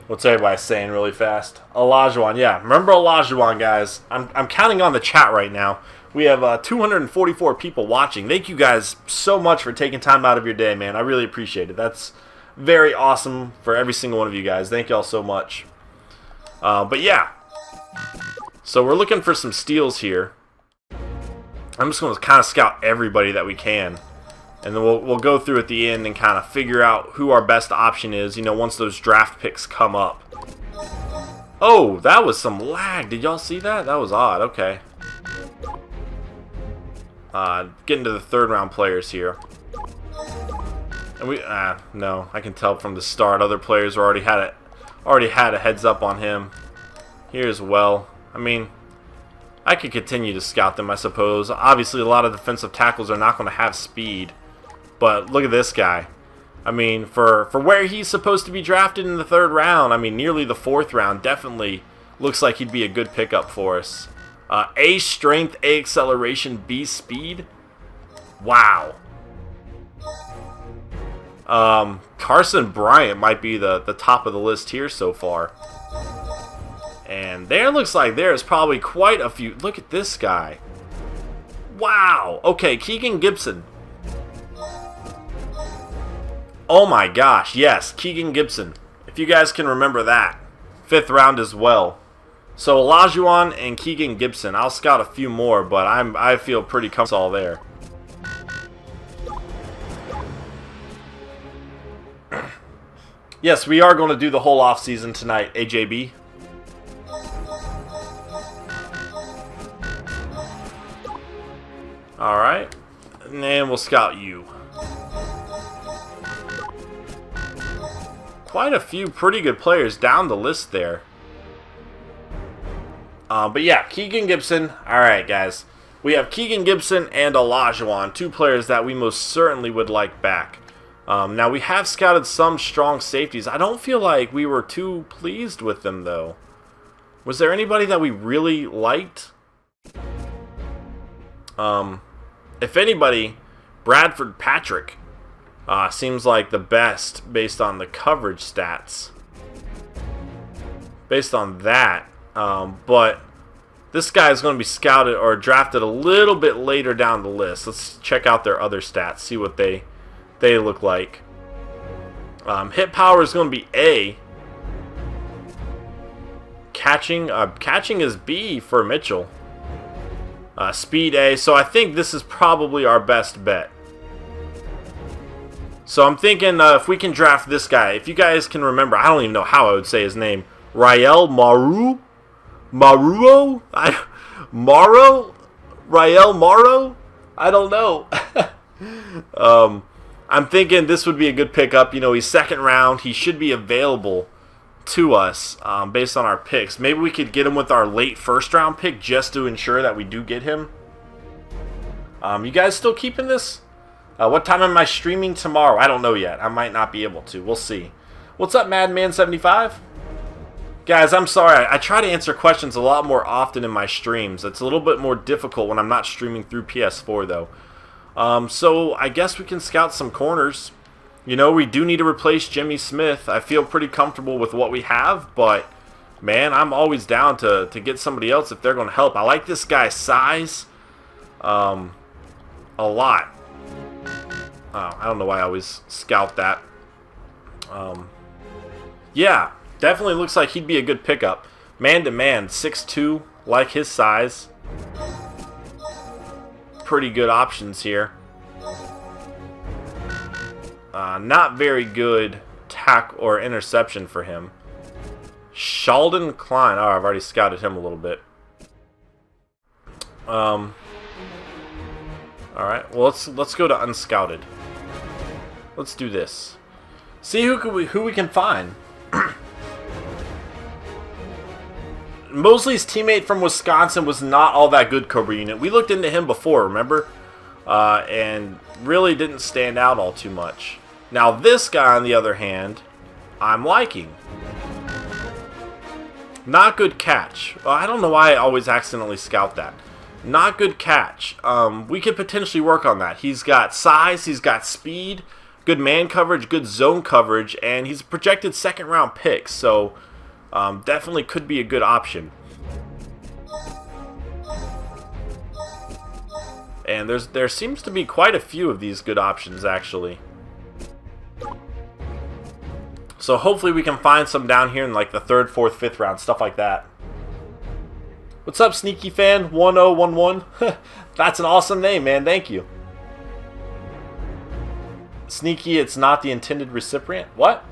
What's everybody saying really fast? Olajuwon, yeah. Remember Olajuwon, guys. I'm counting on the chat right now. We have 244 people watching. Thank you guys so much for taking time out of your day, man. I really appreciate it. That's very awesome for every single one of you guys. Thank y'all so much. But yeah. So we're looking for some steals here. I'm just going to kind of scout everybody that we can. And then we'll go through at the end and kind of figure out who our best option is, you know, once those draft picks come up. Oh, that was some lag. Did y'all see that? That was odd. Okay. Getting to the 3rd round players here. And we no, I can tell from the start other players already had a heads up on him. Here as well. I mean, I could continue to scout them, I suppose. Obviously, a lot of defensive tackles are not going to have speed. But look at this guy. I mean, for where he's supposed to be drafted in the 3rd round, I mean, nearly the 4th round, definitely looks like he'd be a good pickup for us. A strength, A acceleration, B speed. Wow. Carson Bryant might be the top of the list here so far. And there looks like there's probably quite a few. Look at this guy. Wow. Okay, Keegan Gibson. Oh my gosh, yes, Keegan Gibson. If you guys can remember that. 5th round as well. So Olajuwon and Keegan Gibson. I'll scout a few more, but I feel pretty comfortable there. Yes, we are going to do the whole offseason tonight, AJB. Alright. And then we'll scout you. Quite a few pretty good players down the list there. But yeah, Keegan Gibson. Alright, guys. We have Keegan Gibson and Olajuwon, 2 players that we most certainly would like back. Now, we have scouted some strong safeties. I don't feel like we were too pleased with them, though. Was there anybody that we really liked? If anybody, Bradford Patrick seems like the best based on the coverage stats. Based on that. But this guy is going to be scouted or drafted a little bit later down the list. Let's check out their other stats, see what they look like. Hit power is going to be A. Catching is B for Mitchell. Speed A. So I think this is probably our best bet. So I'm thinking if we can draft this guy. If you guys can remember, I don't even know how I would say his name. Rael Maruo? Rael Maro? I don't know. I'm thinking this would be a good pickup. You know, he's 2nd round. He should be available to us based on our picks. Maybe we could get him with our late 1st round pick just to ensure that we do get him. You guys still keeping this? What time am I streaming tomorrow? I don't know yet. I might not be able to. We'll see. What's up, Madman75? Guys, I'm sorry. I try to answer questions a lot more often in my streams. It's a little bit more difficult when I'm not streaming through PS4, though. So I guess we can scout some corners. You know, we do need to replace Jimmy Smith. I feel pretty comfortable with what we have, but man, I'm always down to get somebody else if they're going to help. I like this guy's size a lot. I don't know why I always scout that. Yeah, definitely looks like he'd be a good pickup. Man-to-man, 6'2", like his size. Pretty good options here. Not very good tack or interception for him. Sheldon Klein. Oh, I've already scouted him a little bit. All right. Well, let's go to unscouted. Let's do this. See who we can find. Mosley's teammate from Wisconsin was not all that good, Cobra Unit. We looked into him before, remember? And really didn't stand out all too much. Now this guy, on the other hand, I'm liking. Not good catch. Well, I don't know why I always accidentally scout that. Not good catch. We could potentially work on that. He's got size, he's got speed, good man coverage, good zone coverage, and he's a projected 2nd round pick. So definitely could be a good option. And there seems to be quite a few of these good options, actually. So hopefully we can find some down here in like the 3rd, 4th, 5th round, stuff like that. What's up, Sneaky Fan 1011? That's an awesome name, man. Thank you. Sneaky, it's not the intended recipient. What?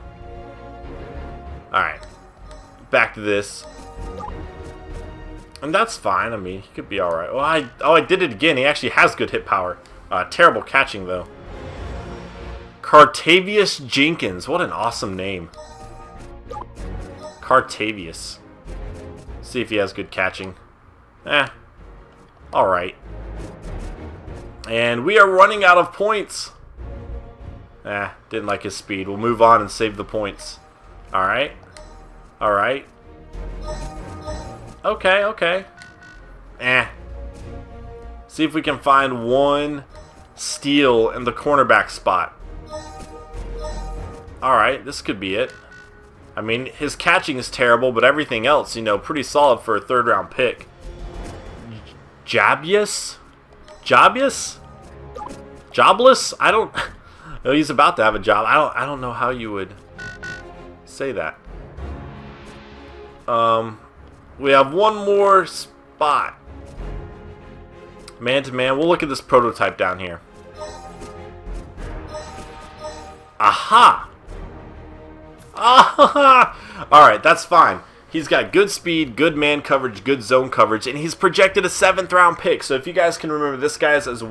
Alright. Back to this. And that's fine. I mean, he could be alright. Oh, I did it again. He actually has good hit power. Terrible catching, though. Cartavius Jenkins. What an awesome name. Cartavius. See if he has good catching. Alright. And we are running out of points. Didn't like his speed. We'll move on and save the points. Alright. Alright. Okay, okay. See if we can find one steal in the cornerback spot. Alright, this could be it. I mean, his catching is terrible, but everything else, you know, pretty solid for a third-round pick. Jobless? Jobless? I don't... No, he's about to have a job. I don't know how you would say that. We have one more spot. Man-to-man. We'll look at this prototype down here. Aha! Alright, that's fine. He's got good speed, good man coverage, good zone coverage, and he's projected a 7th round pick. So if you guys can remember, this guy as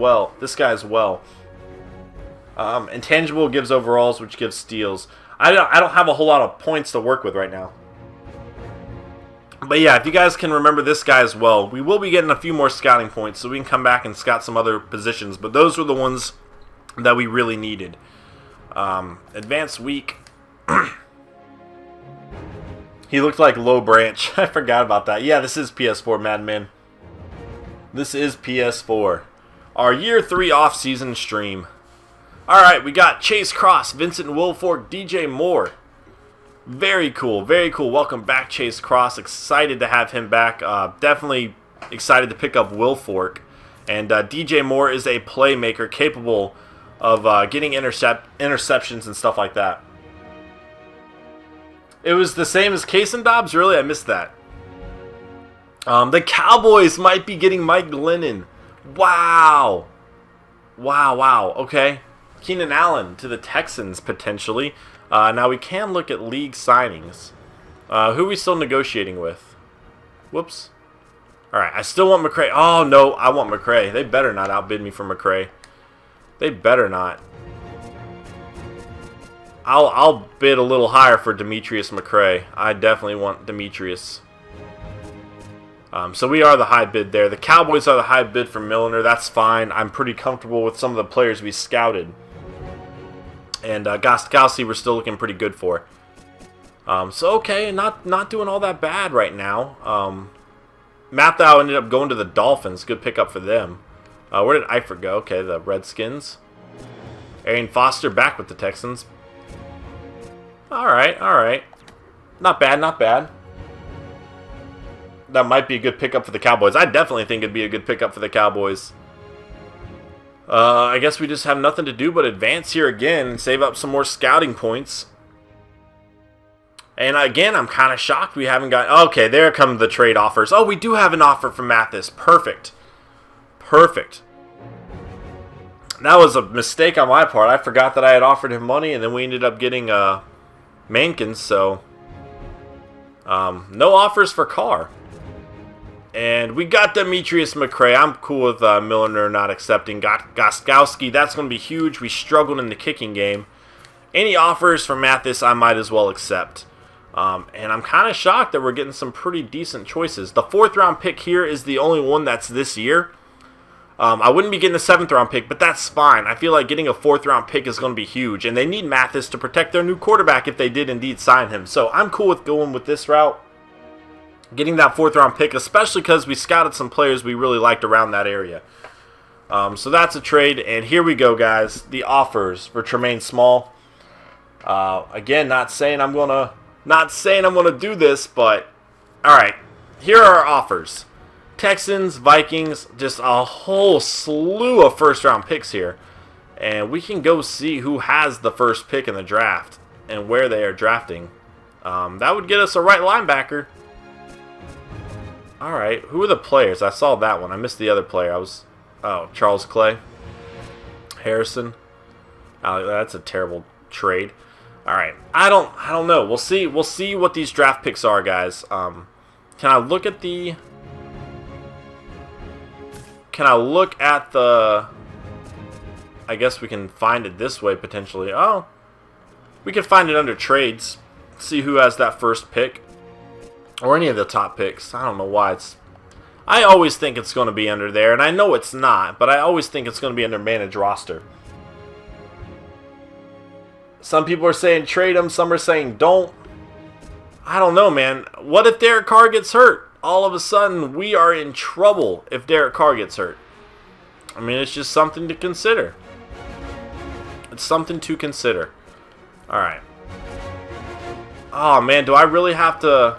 well. Intangible gives overalls, which gives steals. I don't have a whole lot of points to work with right now. But yeah, if you guys can remember this guy as well, we will be getting a few more scouting points, so we can come back and scout some other positions. But those were the ones that we really needed. Advanced week. He looked like Low Branch. I forgot about that. Yeah, this is PS4, Madman. This is PS4. Our Year 3 off-season stream. Alright, we got Chase Cross, Vincent Wilfork, DJ Moore. Very cool, very cool. Welcome back, Chase Cross. Excited to have him back. Definitely excited to pick up Wilfork. And DJ Moore is a playmaker capable of getting interceptions and stuff like that. It was the same as Case and Dobbs? Really? I missed that. The Cowboys might be getting Mike Glennon. Wow. Wow. Okay. Keenan Allen to the Texans, potentially. Now, we can look at league signings. Who are we still negotiating with? Whoops. Alright, I still want McCray. Oh, no, I want McCray. They better not outbid me for McCray. They better not. I'll bid a little higher for Demetrius McCray. I definitely want Demetrius. So we are the high bid there. The Cowboys are the high bid for Milner. That's fine. I'm pretty comfortable with some of the players we scouted. And Gostkowski we're still looking pretty good for. So okay, not doing all that bad right now. Mathau ended up going to the Dolphins. Good pickup for them. Where did Eifert go? Okay, the Redskins. Arian Foster back with the Texans. Alright. Not bad. That might be a good pickup for the Cowboys. I definitely think it'd be a good pickup for the Cowboys. I guess we just have nothing to do but advance here again and save up some more scouting points. And again, I'm kind of shocked we haven't got... Okay, there come the trade offers. Oh, we do have an offer from Mathis. Perfect. That was a mistake on my part. I forgot that I had offered him money, and then we ended up getting Mankins, so... no offers for Carr. And we got Demetrius McCray. I'm cool with Milner not accepting. Got Gostkowski. That's going to be huge. We struggled in the kicking game. Any offers from Mathis, I might as well accept. And I'm kind of shocked that we're getting some pretty decent choices. The 4th round pick here is the only one that's this year. I wouldn't be getting a 7th round pick, but that's fine. I feel like getting a 4th round pick is going to be huge. And they need Mathis to protect their new quarterback if they did indeed sign him. So I'm cool with going with this route. Getting that 4th round pick, especially because we scouted some players we really liked around that area. So that's a trade. And here we go, guys. The offers for Tremaine Small. Again, not saying I'm gonna do this, but all right. Here are our offers. Texans, Vikings, just a whole slew of 1st round picks here. And we can go see who has the 1st pick in the draft and where they are drafting. That would get us a right linebacker. All right, who are the players? I saw that one. I missed the other player. Charles Clay, Harrison. That's a terrible trade. All right, I don't know. We'll see what these draft picks are, guys. Can I look at the? I guess we can find it this way potentially. Oh, we can find it under trades. See who has that 1st pick. Or any of the top picks. I don't know why it's... I always think it's going to be under there, and I know it's not, but I always think it's going to be under manage roster. Some people are saying trade him, some are saying don't. I don't know, man. What if Derek Carr gets hurt? All of a sudden, we are in trouble if Derek Carr gets hurt. I mean, it's just something to consider. It's something to consider. Alright. Oh, man, do I really have to...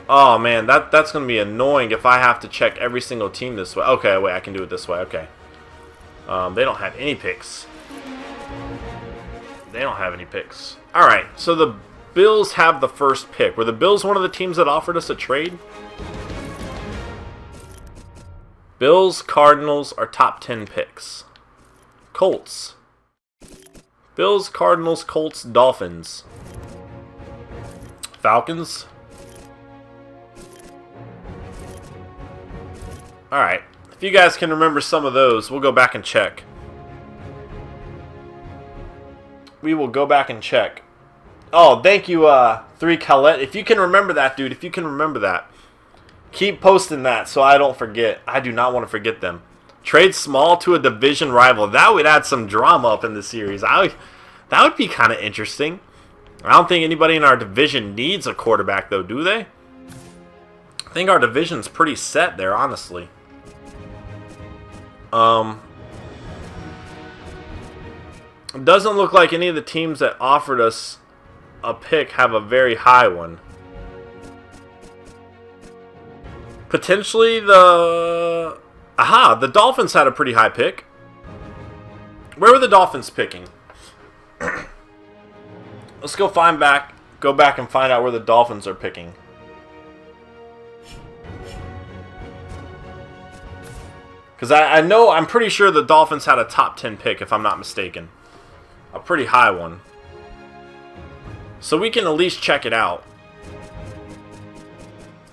Oh, man, that's going to be annoying if I have to check every single team this way. Okay, wait, I can do it this way. Okay. They don't have any picks. They don't have any picks. Alright, so the Bills have the first pick. Were the Bills one of the teams that offered us a trade? Bills, Cardinals are top 10 picks. Colts. Bills, Cardinals, Colts, Dolphins. Falcons. Alright, if you guys can remember some of those, we'll go back and check. We will go back and check. Oh, thank you, 3 Colette. If you can remember that, dude, if you can remember that. Keep posting that so I don't forget. I do not want to forget them. Trade Small to a division rival. That would add some drama up in the series. That would be kind of interesting. I don't think anybody in our division needs a quarterback, though, do they? I think our division's pretty set there, honestly. It doesn't look like any of the teams that offered us a pick have a very high one. Potentially the... Aha! The Dolphins had a pretty high pick. Where were the Dolphins picking? Let's go go back and find out where the Dolphins are picking. Because I'm pretty sure the Dolphins had a top 10 pick, if I'm not mistaken. A pretty high one. So we can at least check it out.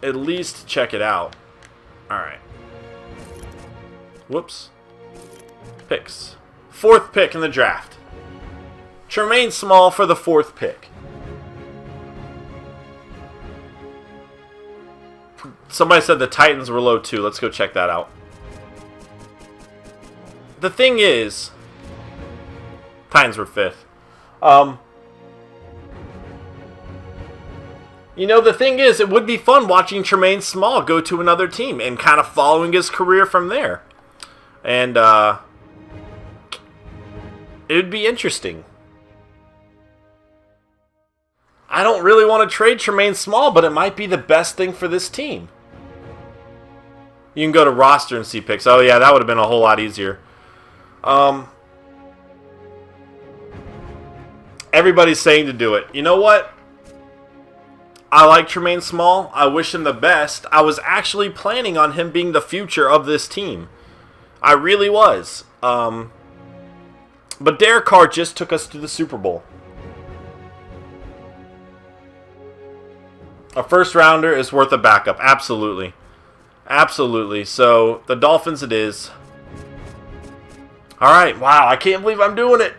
At least check it out. Alright. Whoops. Picks. 4th pick in the draft. Tremaine Small for the 4th pick. Somebody said the Titans were low too. Let's go check that out. The thing is... Titans were 5th. You know, the thing is, it would be fun watching Tremaine Small go to another team and kind of following his career from there. And, it would be interesting. I don't really want to trade Tremaine Small, but it might be the best thing for this team. You can go to roster and see picks. Oh, yeah, that would have been a whole lot easier. Everybody's saying to do it. You know what? I like Tremaine Small. I wish him the best. I was actually planning on him being the future of this team. I really was. But Derek Carr just took us to the Super Bowl. A first rounder is worth a backup. Absolutely. Absolutely. So, the Dolphins it is. Alright, wow. I can't believe I'm doing it.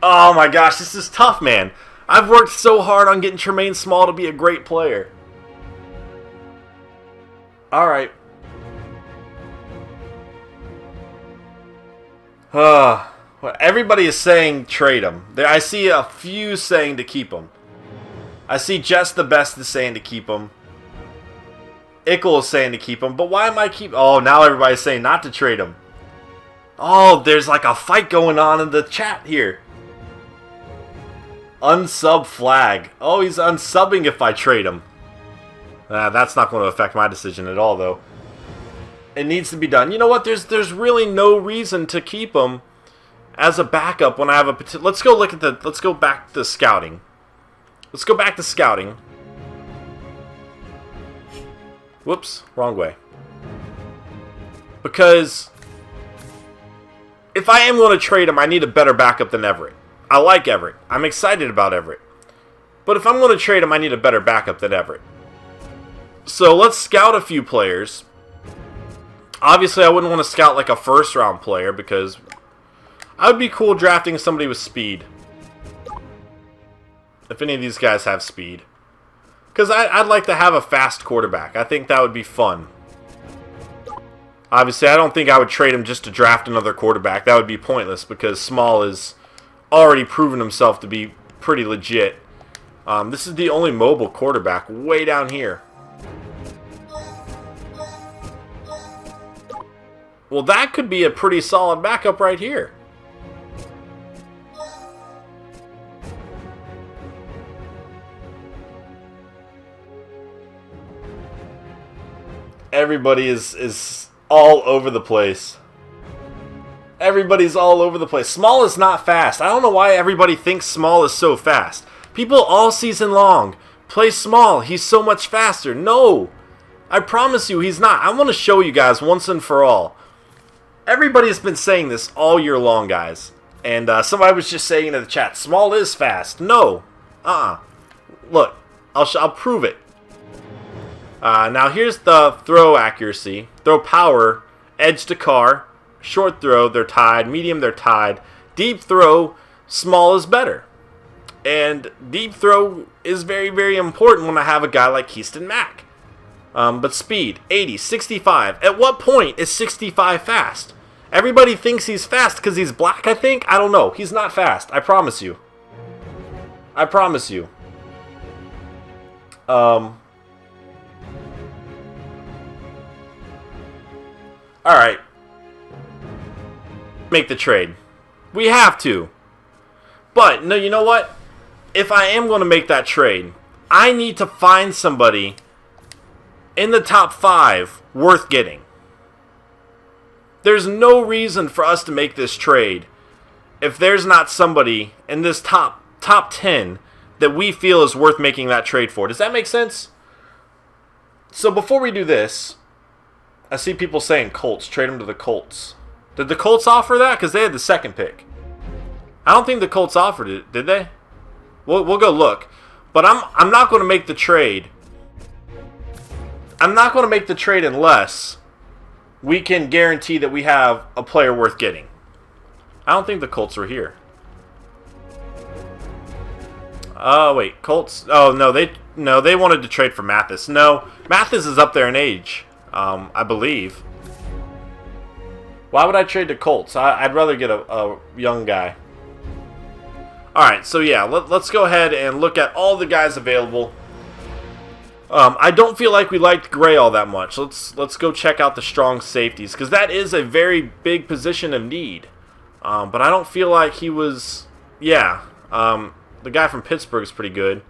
Oh my gosh, this is tough, man. I've worked so hard on getting Tremaine Small to be a great player. Alright. Everybody is saying trade him. I see a few saying to keep him. I see Just the Best is saying to keep him. Ickle is saying to keep him. But why am I keep... Oh, now everybody's saying not to trade him. Oh, there's like a fight going on in the chat here. Unsub flag. Oh, he's unsubbing if I trade him. That's not going to affect my decision at all, though. It needs to be done. You know what? There's really no reason to keep him as a backup when I have a... Let's go look at the... Let's go back to scouting. Let's go back to scouting. Whoops. Wrong way. Because if I am going to trade him, I need a better backup than Everett. I like Everett. I'm excited about Everett. But if I'm going to trade him, I need a better backup than Everett. So let's scout a few players. Obviously, I wouldn't want to scout like a first-round player because I would be cool drafting somebody with speed. If any of these guys have speed. Because I'd like to have a fast quarterback. I think that would be fun. Obviously, I don't think I would trade him just to draft another quarterback. That would be pointless because Small has already proven himself to be pretty legit. This is the only mobile quarterback way down here. Well, that could be a pretty solid backup right here. Everybody is all over the place. Everybody's all over the place. Small is not fast. I don't know why everybody thinks Small is so fast. People all season long play Small. He's so much faster. No. I promise you he's not. I want to show you guys once and for all. Everybody's been saying this all year long, guys. And somebody was just saying in the chat, Small is fast. No. Look, I'll prove it. Now here's the throw accuracy, throw power, edge to car, short throw, they're tied, medium, they're tied, deep throw, Small is better. And deep throw is very, very important when I have a guy like xxSnEaKyPxx. But speed, 80, 65. At what point is 65 fast? Everybody thinks he's fast because he's black, I think. I don't know. He's not fast. I promise you. I promise you. Alright. Make the trade. We have to. But, no, you know what? If I am going to make that trade, I need to find somebody in the top 5 worth getting. There's no reason for us to make this trade if there's not somebody in this top 10 that we feel is worth making that trade for. Does that make sense? So before we do this, I see people saying Colts, trade him to the Colts. Did the Colts offer that? Because they had the second pick. I don't think the Colts offered it, did they? We'll go look. But I'm not going to make the trade. I'm not going to make the trade unless we can guarantee that we have a player worth getting. I don't think the Colts were here. Oh, wait. Colts. Oh, no, they wanted to trade for Mathis. No, Mathis is up there in age, I believe. Why would I trade to Colts? I'd rather get a young guy. Alright, so yeah, let's go ahead and look at all the guys available. I don't feel like we liked Gray all that much. Let's go check out the strong safeties, because that is a very big position of need. But I don't feel like he was... Yeah, the guy from Pittsburgh is pretty good.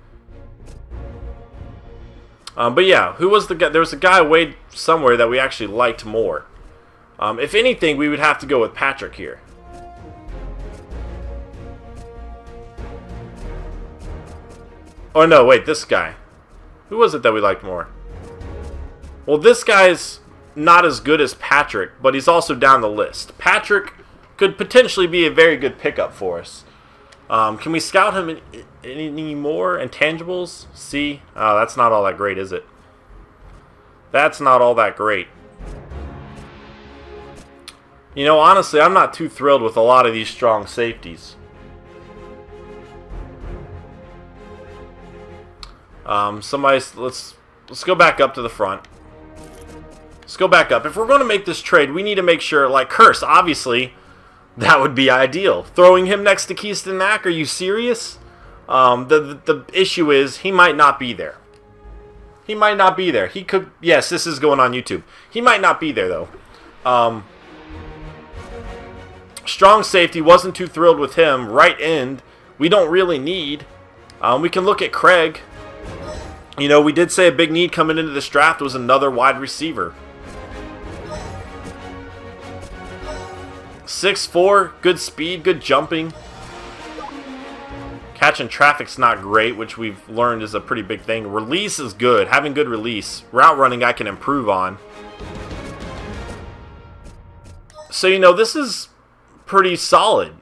But yeah, who was the guy? There was a guy way somewhere that we actually liked more. If anything, we would have to go with Patrick here. Oh no, wait, this guy. Who was it that we liked more? Well, this guy's not as good as Patrick, but he's also down the list. Patrick could potentially be a very good pickup for us. Can we scout him any more intangibles? See? Oh, that's not all that great, is it? That's not all that great. You know, honestly, I'm not too thrilled with a lot of these strong safeties. Let's go back up to the front. Let's go back up. If we're going to make this trade, we need to make sure, like Curse, obviously, that would be ideal. Throwing him next to xxSnEaKyPxx, are you serious? The issue is, he might not be there. He might not be there. He could, yes, this is going on YouTube. He might not be there, though. Strong safety, wasn't too thrilled with him. Right end, we don't really need. We can look at Craig. You know, we did say a big need coming into this draft was another wide receiver. 6'4", good speed, good jumping. Catching traffic's not great, which we've learned is a pretty big thing. Release is good. Having good release. Route running I can improve on. So, you know, this is pretty solid.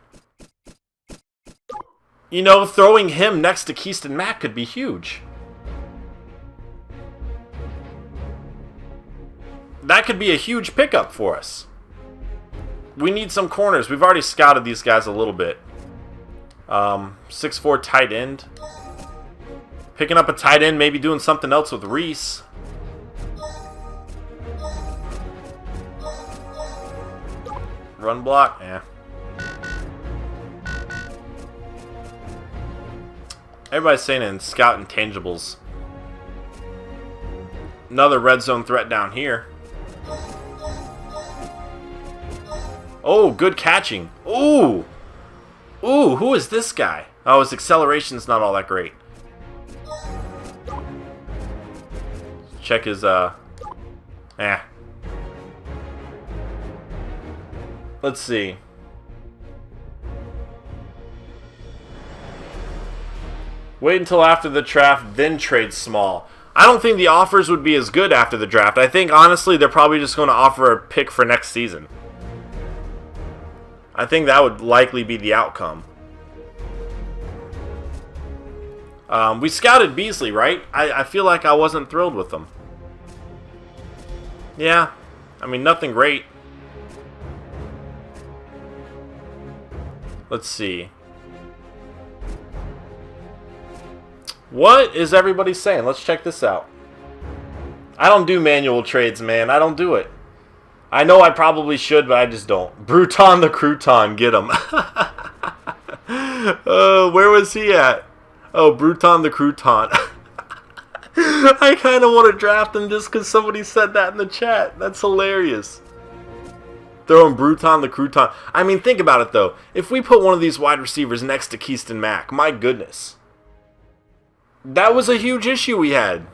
You know, throwing him next to xxSnEaKyPxx could be huge. That could be a huge pickup for us. We need some corners. We've already scouted these guys a little bit. 6'4" tight end. Picking up a tight end, maybe doing something else with Reese. Run block? Yeah. Everybody's saying in scout intangibles. Another red zone threat down here. Oh, good catching. Ooh. Ooh, who is this guy? Oh, his acceleration's not all that great. Check his, Let's see. Wait until after the draft, then trade small. I don't think the offers would be as good after the draft. I think, honestly, they're probably just going to offer a pick for next season. I think that would likely be the outcome. We scouted Beasley, right? I feel like I wasn't thrilled with them. Yeah. I mean, nothing great. Let's see. What is everybody saying? Let's check this out. I don't do manual trades, man. I don't do it. I know I probably should, but I just don't. Bruton the Crouton, get him. Where was he at? Oh, Bruton the Crouton. I kind of want to draft him just because somebody said that in the chat. That's hilarious. Throwing Bruton the Crouton. I mean, think about it, though. If we put one of these wide receivers next to Keyston Mack, my goodness. That was a huge issue we had.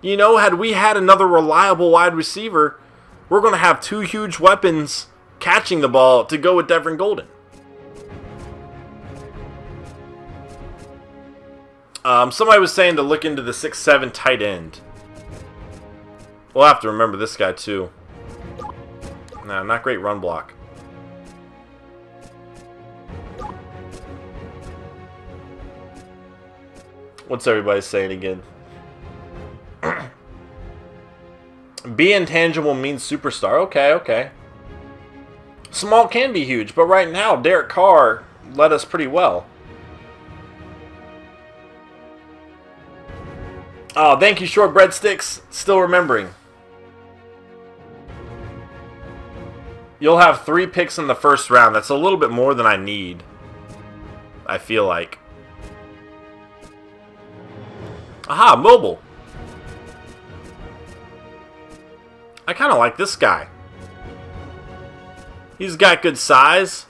You know, had we had another reliable wide receiver, we're going to have two huge weapons catching the ball to go with Devin Golden. Somebody was saying to look into the 6'7" tight end. We'll have to remember this guy too. No, not great run block. What's everybody saying again? Be intangible means superstar. Okay, okay. Small can be huge, but right now, Derek Carr led us pretty well. Oh, thank you, Short Breadsticks. Still remembering. You'll have 3 picks in the first round. That's a little bit more than I need, I feel like. Aha, mobile. I kind of like this guy. He's got good size.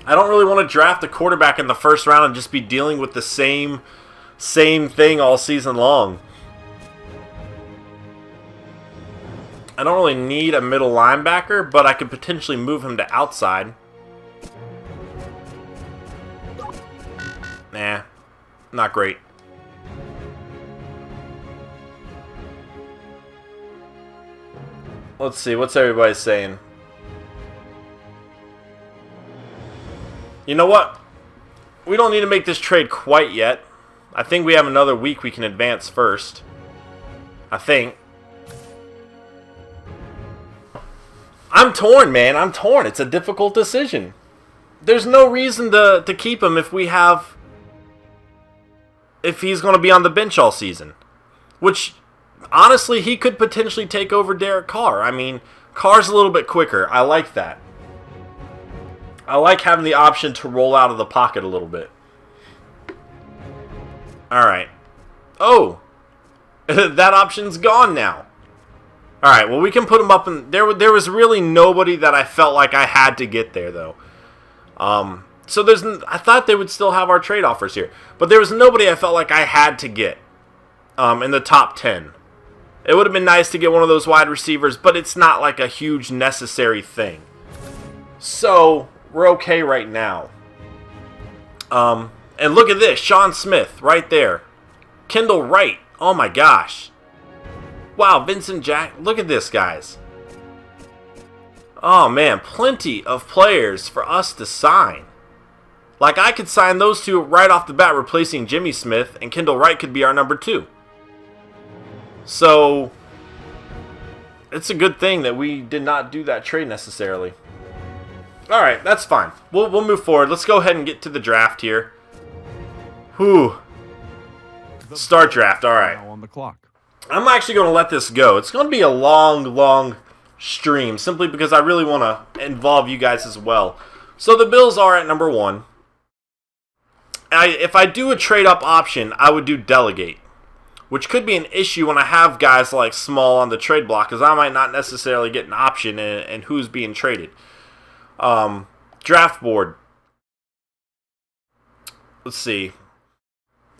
I don't really want to draft a quarterback in the first round and just be dealing with the same thing all season long. I don't really need a middle linebacker, but I could potentially move him to outside. Nah, not great. Let's see, what's everybody saying? You know what? We don't need to make this trade quite yet. I think we have another week we can advance first. I think. I'm torn, man. I'm torn. It's a difficult decision. There's no reason to keep him if he's going to be on the bench all season. Which, honestly, he could potentially take over Derek Carr. I mean, Carr's a little bit quicker. I like that. I like having the option to roll out of the pocket a little bit. Alright. Oh! That option's gone now. Alright, well, we can put him up in... There was really nobody that I felt like I had to get there, though. So I thought they would still have our trade offers here. But there was nobody I felt like I had to get in the top 10. It would have been nice to get one of those wide receivers, but it's not like a huge necessary thing. So, we're okay right now. And look at this. Sean Smith, right there. Kendall Wright. Oh my gosh. Wow, Vincent Jack. Look at this, guys. Oh man, plenty of players for us to sign. Like, I could sign those two right off the bat, replacing Jimmy Smith, and Kendall Wright could be our number 2. So, it's a good thing that we did not do that trade necessarily. Alright, that's fine. We'll move forward. Let's go ahead and get to the draft here. Whew. Start draft. All right. Now on the clock. I'm actually going to let this go. It's going to be a long stream simply because I really want to involve you guys as well. So the Bills are at number 1. If I do a trade-up option, I would do delegate, which could be an issue when I have guys like Small on the trade block because I might not necessarily get an option in who's being traded. Draft board. Let's see.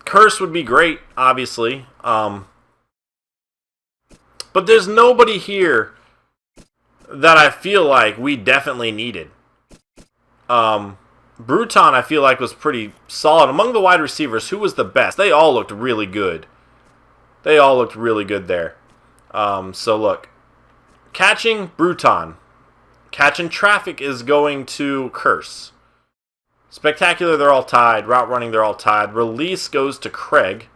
Curse would be great, obviously. But there's nobody here that I feel like we definitely needed. Bruton, I feel like, was pretty solid. Among the wide receivers, who was the best? They all looked really good. They all looked really good there. So, look. Catching, Bruton. Catching traffic is going to Curse. Spectacular, they're all tied. Route running, they're all tied. Release goes to Craig.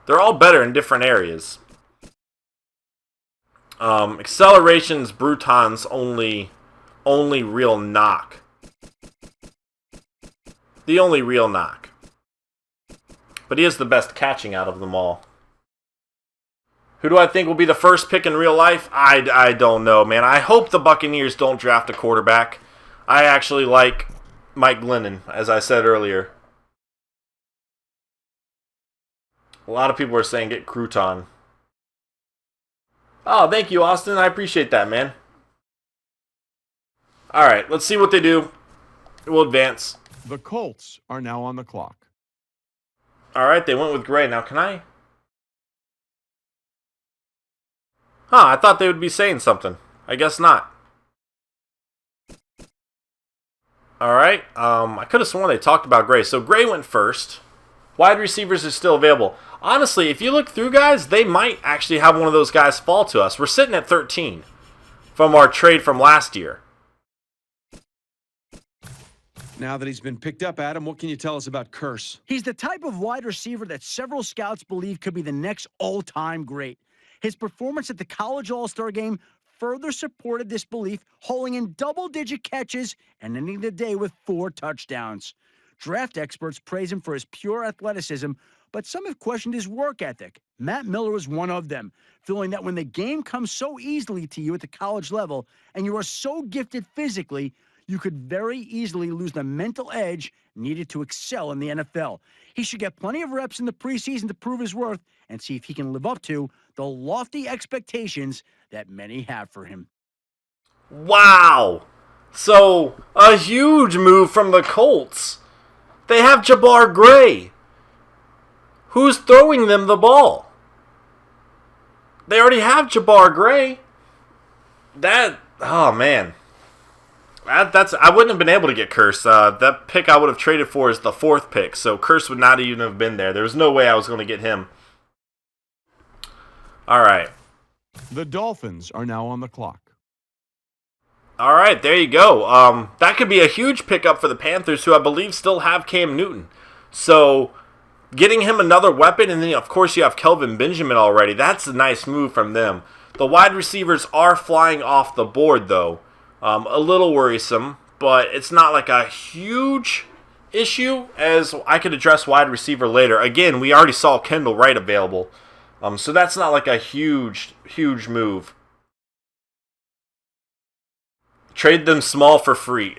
They're all better in different areas. Acceleration's Bruton's only real knock. The only real knock. But he is the best catching out of them all. Who do I think will be the first pick in real life? I don't know, man. I hope the Buccaneers don't draft a quarterback. I actually like Mike Glennon, as I said earlier. A lot of people are saying get Crouton. Oh, thank you, Austin. I appreciate that, man. All right, let's see what they do. We'll advance. The Colts are now on the clock. All right, they went with Gray. Now, can I? I thought they would be saying something. I guess not. All right, I could have sworn they talked about Gray. So Gray went first. Wide receivers are still available. Honestly, if you look through, guys, they might actually have one of those guys fall to us. We're sitting at 13 from our trade from last year. Now that he's been picked up, Adam, what can you tell us about Curse? He's the type of wide receiver that several scouts believe could be the next all-time great. His performance at the College All-Star Game further supported this belief, hauling in double-digit catches and ending the day with 4 touchdowns. Draft experts praise him for his pure athleticism, but some have questioned his work ethic. Matt Miller was one of them, feeling that when the game comes so easily to you at the college level and you are so gifted physically, you could very easily lose the mental edge needed to excel in the NFL. He should get plenty of reps in the preseason to prove his worth and see if he can live up to the lofty expectations that many have for him. Wow. So, a huge move from the Colts. They have Jabbar Gray. Who's throwing them the ball? They already have Jabbar Gray. Oh man. I wouldn't have been able to get Curse. That pick I would have traded for is the 4th pick, so Curse would not even have been there. There was no way I was going to get him. All right. The Dolphins are now on the clock. All right, there you go. That could be a huge pickup for the Panthers, who I believe still have Cam Newton. So, getting him another weapon, and then, of course, you have Kelvin Benjamin already. That's a nice move from them. The wide receivers are flying off the board, though. A little worrisome, but it's not like a huge issue, as I could address wide receiver later. Again, we already saw Kendall Wright available, so that's not like a huge move. Trade them Small for free.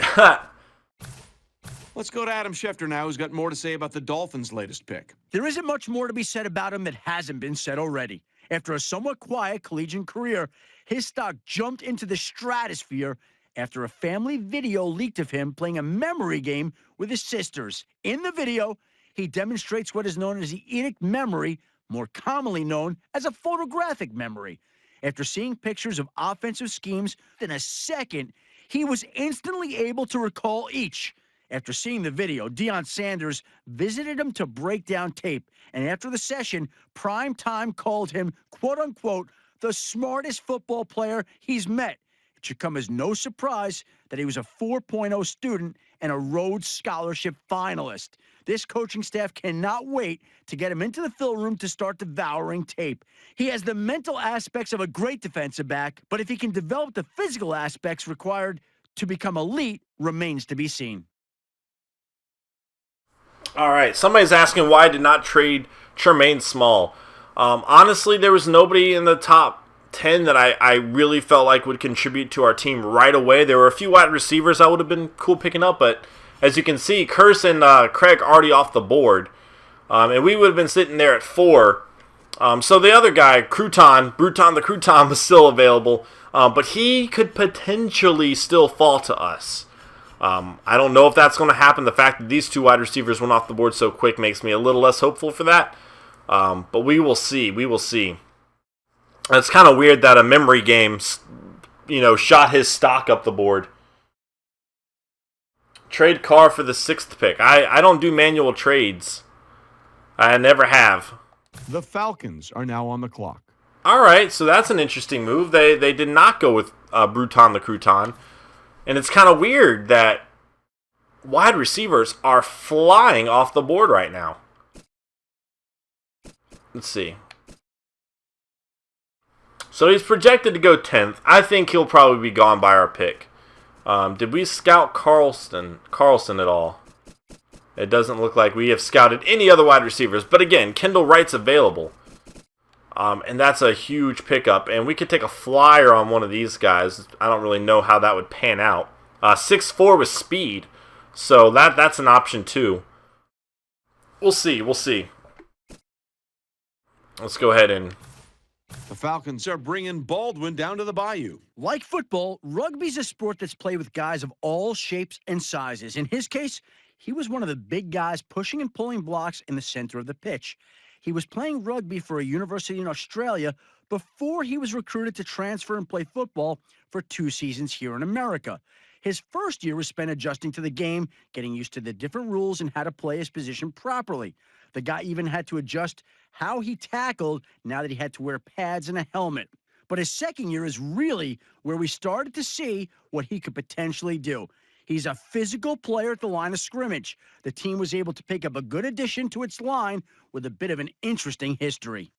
Let's go to Adam Schefter now, who's got more to say about the Dolphins' latest pick. There isn't much more to be said about him that hasn't been said already. After a somewhat quiet collegiate career, his stock jumped into the stratosphere after a family video leaked of him playing a memory game with his sisters. In the video, he demonstrates what is known as the eidetic memory, more commonly known as a photographic memory. After seeing pictures of offensive schemes, in a second, he was instantly able to recall each. After seeing the video, Deion Sanders visited him to break down tape, and after the session, Prime Time called him, quote-unquote, the smartest football player he's met. It should come as no surprise that he was a 4.0 student and a Rhodes Scholarship finalist. This coaching staff cannot wait to get him into the film room to start devouring tape. He has the mental aspects of a great defensive back, but if he can develop the physical aspects required to become elite remains to be seen. All right, somebody's asking why I did not trade Tremaine Small. Honestly, there was nobody in the top 10 that I really felt like would contribute to our team right away. There were a few wide receivers I would have been cool picking up, but as you can see, Curse and Craig already off the board. And we would have been sitting there at 4. So the other guy, Bruton the Crouton, was still available. But he could potentially still fall to us. I don't know if that's going to happen. The fact that these 2 wide receivers went off the board so quick makes me a little less hopeful for that. But we will see. We will see. It's kind of weird that a memory game, shot his stock up the board. Trade Carr for the 6th pick. I don't do manual trades. I never have. The Falcons are now on the clock. All right, so that's an interesting move. They did not go with Bruton the Crouton. And it's kind of weird that wide receivers are flying off the board right now. Let's see. So he's projected to go 10th. I think he'll probably be gone by our pick. Did we scout Carlson at all? It doesn't look like we have scouted any other wide receivers. But again, Kendall Wright's available. And that's a huge pickup. And we could take a flyer on one of these guys. I don't really know how that would pan out. 6'4" with speed. So that's an option too. We'll see. We'll see. Let's go ahead and... The Falcons are bringing Baldwin down to the bayou. Like football, rugby's a sport that's played with guys of all shapes and sizes. In his case, he was one of the big guys pushing and pulling blocks in the center of the pitch. He was playing rugby for a university in Australia before he was recruited to transfer and play football for 2 seasons here in America. His first year was spent adjusting to the game, getting used to the different rules and how to play his position properly. The guy even had to adjust how he tackled now that he had to wear pads and a helmet. But his second year is really where we started to see what he could potentially do. He's a physical player at the line of scrimmage. The team was able to pick up a good addition to its line with a bit of an interesting history.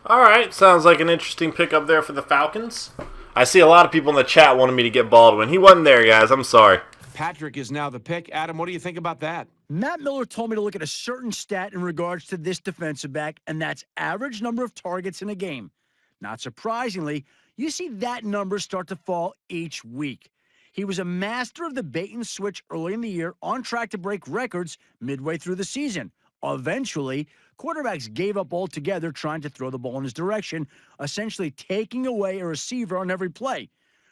All right, sounds like an interesting pickup there for the Falcons. I see a lot of people in the chat wanting me to get Baldwin. He wasn't there, guys. I'm sorry. Patrick is now the pick. Adam, what do you think about that? Matt Miller told me to look at a certain stat in regards to this defensive back, and that's average number of targets in a game. Not surprisingly, you see that number start to fall each week. He was a master of the bait and switch early in the year, on track to break records midway through the season. Eventually, quarterbacks gave up altogether trying to throw the ball in his direction, essentially taking away a receiver on every play.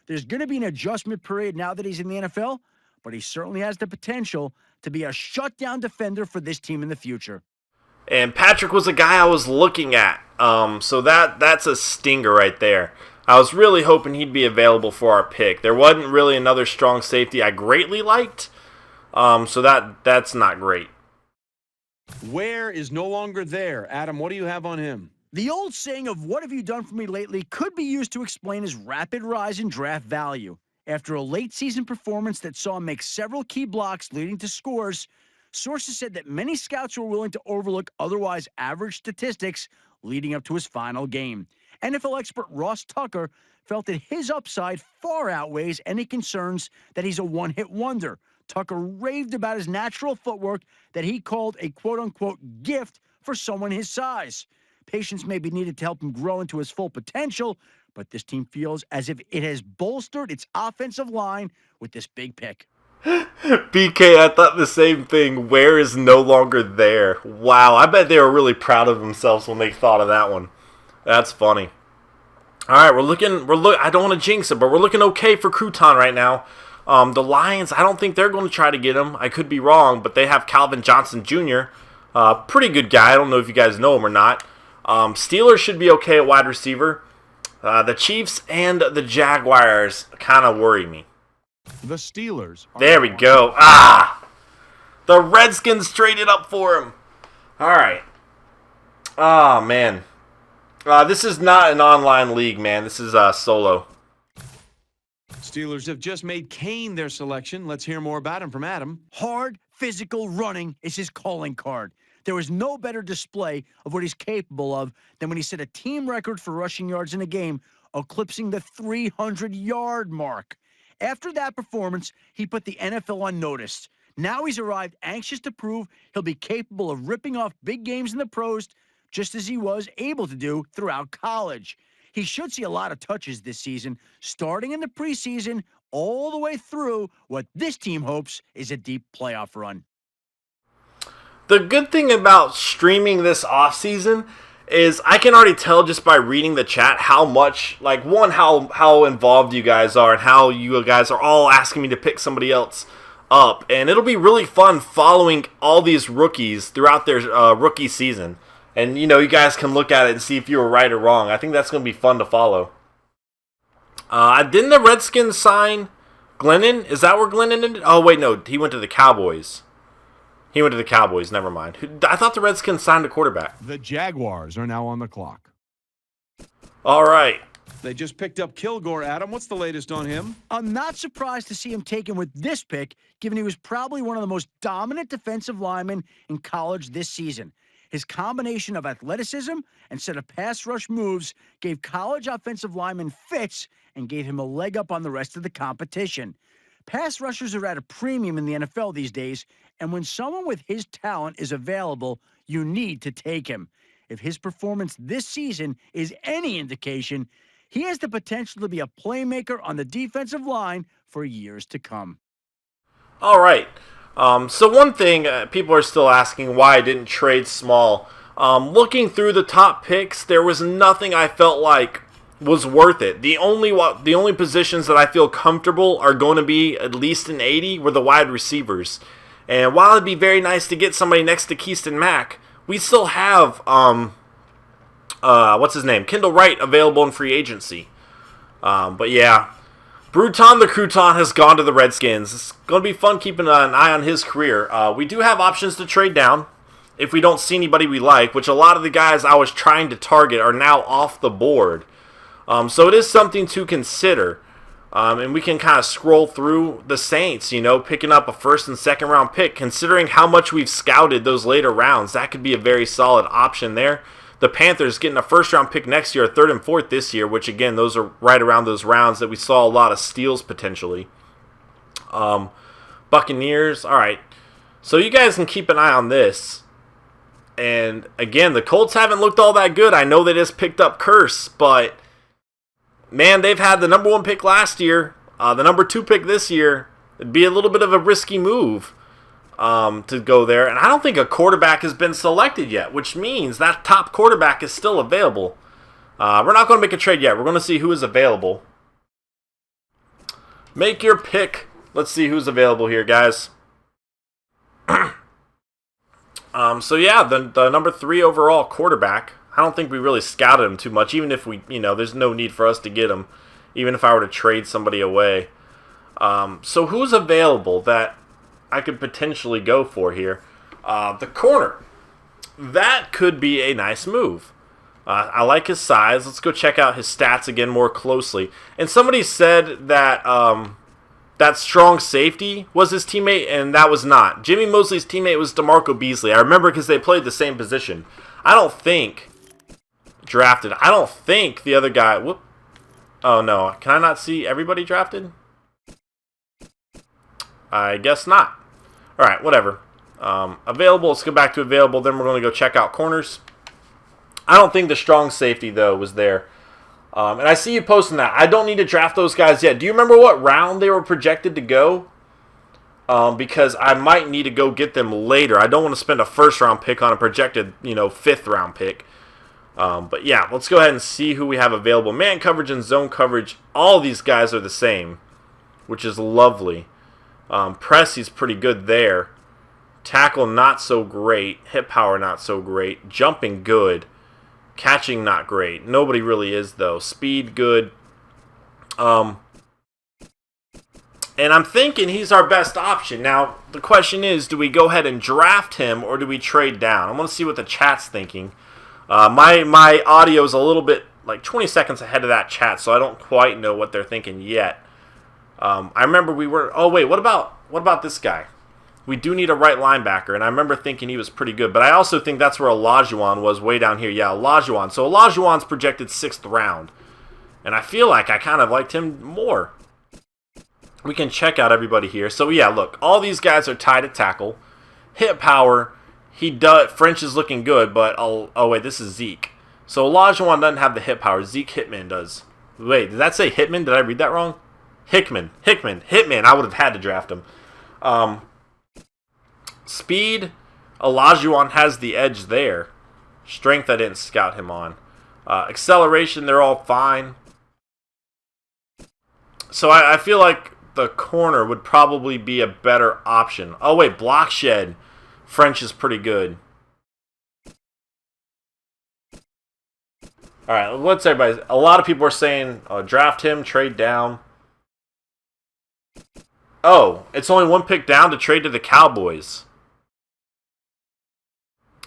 There's going to be an adjustment period now that he's in the NFL, but he certainly has the potential to be a shutdown defender for this team in the future. And Patrick was a guy I was looking at, so that's a stinger right there. I was really hoping he'd be available for our pick. There wasn't really another strong safety I greatly liked, so that's not great. Ware is no longer there. Adam, what do you have on him? The old saying of "what have you done for me lately" could be used to explain his rapid rise in draft value. After a late-season performance that saw him make several key blocks leading to scores, sources said that many scouts were willing to overlook otherwise average statistics leading up to his final game. NFL expert Ross Tucker felt that his upside far outweighs any concerns that he's a one-hit wonder. Tucker raved about his natural footwork that he called a quote-unquote gift for someone his size. Patience may be needed to help him grow into his full potential, but this team feels as if it has bolstered its offensive line with this big pick. BK, I thought the same thing. Ware is no longer there. Wow, I bet they were really proud of themselves when they thought of that one. That's funny. All right, I don't want to jinx it, but we're looking okay for Crouton right now. The Lions, I don't think they're going to try to get him. I could be wrong, but they have Calvin Johnson Jr., pretty good guy. I don't know if you guys know him or not. Steelers should be okay at wide receiver. The Chiefs and the Jaguars kind of worry me. The Steelers. There we go. The Redskins traded up for him. All right. Oh, man. This is not an online league, man. This is solo. Steelers have just made Kane their selection. Let's hear more about him from Adam. Hard, physical running is his calling card. There was no better display of what he's capable of than when he set a team record for rushing yards in a game, eclipsing the 300-yard mark. After that performance, he put the NFL on notice. Now he's arrived anxious to prove he'll be capable of ripping off big games in the pros, just as he was able to do throughout college. He should see a lot of touches this season, starting in the preseason all the way through what this team hopes is a deep playoff run. The good thing about streaming this offseason is I can already tell just by reading the chat how much, like, one, how involved you guys are and how you guys are all asking me to pick somebody else up. And it'll be really fun following all these rookies throughout their rookie season. And, you know, you guys can look at it and see if you were right or wrong. I think that's going to be fun to follow. Didn't the Redskins sign Glennon? Is that where Glennon ended? Oh, wait, no. He went to the Cowboys. He went to the Cowboys. Never mind. I thought the Redskins signed a quarterback. The Jaguars are now on the clock. All right. They just picked up Kilgore, Adam. What's the latest on him? I'm not surprised to see him taken with this pick, given he was probably one of the most dominant defensive linemen in college this season. His combination of athleticism and set of pass rush moves gave college offensive linemen fits and gave him a leg up on the rest of the competition. Pass rushers are at a premium in the NFL these days, and when someone with his talent is available, you need to take him. If his performance this season is any indication, he has the potential to be a playmaker on the defensive line for years to come. All right. So one thing people are still asking why I didn't trade small. Looking through the top picks, there was nothing I felt like was worth it. The only positions that I feel comfortable are going to be at least an 80 were the wide receivers. And while it'd be very nice to get somebody next to Keyston Mack, we still have what's his name? Kendall Wright available in free agency. But yeah, Bruton the Crouton has gone to the Redskins. It's going to be fun keeping an eye on his career. We do have options to trade down if we don't see anybody we like, which a lot of the guys I was trying to target are now off the board. So it is something to consider. And we can kind of scroll through the Saints, you know, picking up a first and second round pick. Considering how much we've scouted those later rounds, that could be a very solid option there. The Panthers getting a first round pick next year, a third and fourth this year, which again, those are right around those rounds that we saw a lot of steals potentially. Buccaneers, all right. So you guys can keep an eye on this. And again, the Colts haven't looked all that good. I know they just picked up Curse, but man, they've had the number 1 pick last year, the number 2 pick this year. It'd be a little bit of a risky move to go there. And I don't think a quarterback has been selected yet, which means that top quarterback is still available. We're not going to make a trade yet. We're going to see who is available. Make your pick. Let's see who's available here, guys. So yeah, the number 3 overall quarterback. I don't think we really scouted him too much, even if we, you know, there's no need for us to get him, even if I were to trade somebody away. So who's available that I could potentially go for here? The corner. That could be a nice move. I like his size. Let's go check out his stats again more closely. And somebody said that that strong safety was his teammate, and that was not. Jimmy Mosley's teammate was DeMarco Beasley. I remember because they played the same position. I don't think the other guy... Whoop. Oh, no. Can I not see everybody drafted? I guess not. All right, whatever. Available. Let's go back to available. Then we're going to go check out corners. I don't think the strong safety, though, was there. And I see you posting that. I don't need to draft those guys yet. Do you remember what round they were projected to go? Because I might need to go get them later. I don't want to spend a first-round pick on a projected, fifth-round pick. But yeah, let's go ahead and see who we have available. Man coverage and zone coverage, all these guys are the same, which is lovely. Press, he's pretty good there. Tackle, not so great. Hip power, not so great. Jumping, good. Catching, not great. Nobody really is, though. Speed, good. And I'm thinking he's our best option. Now, the question is, do we go ahead and draft him, or do we trade down? I want to see what the chat's thinking. My audio is a little bit, like 20 seconds ahead of that chat, so I don't quite know what they're thinking yet. I remember we were... Oh, wait, what about this guy? We do need a right linebacker, and I remember thinking he was pretty good. But I also think that's where Olajuwon was, way down here. Yeah, Olajuwon. So Olajuwon's projected 6th round. And I feel like I kind of liked him more. we can check out everybody here. So yeah, look, all these guys are tied at tackle. Hit power, French is looking good, but oh wait, this is Zeke. So Olajuwon doesn't have the hit power. Zeke Hitman does. Wait, did that say Hitman? Did I read that wrong? Hitman. I would have had to draft him. Speed, Olajuwon has the edge there. Strength, I didn't scout him on. Acceleration, they're all fine. So I feel like the corner would probably be a better option. Oh wait, block shed. French is pretty good. Alright, what's everybody... A lot of people are saying draft him, trade down. Oh, it's only one pick down to trade to the Cowboys.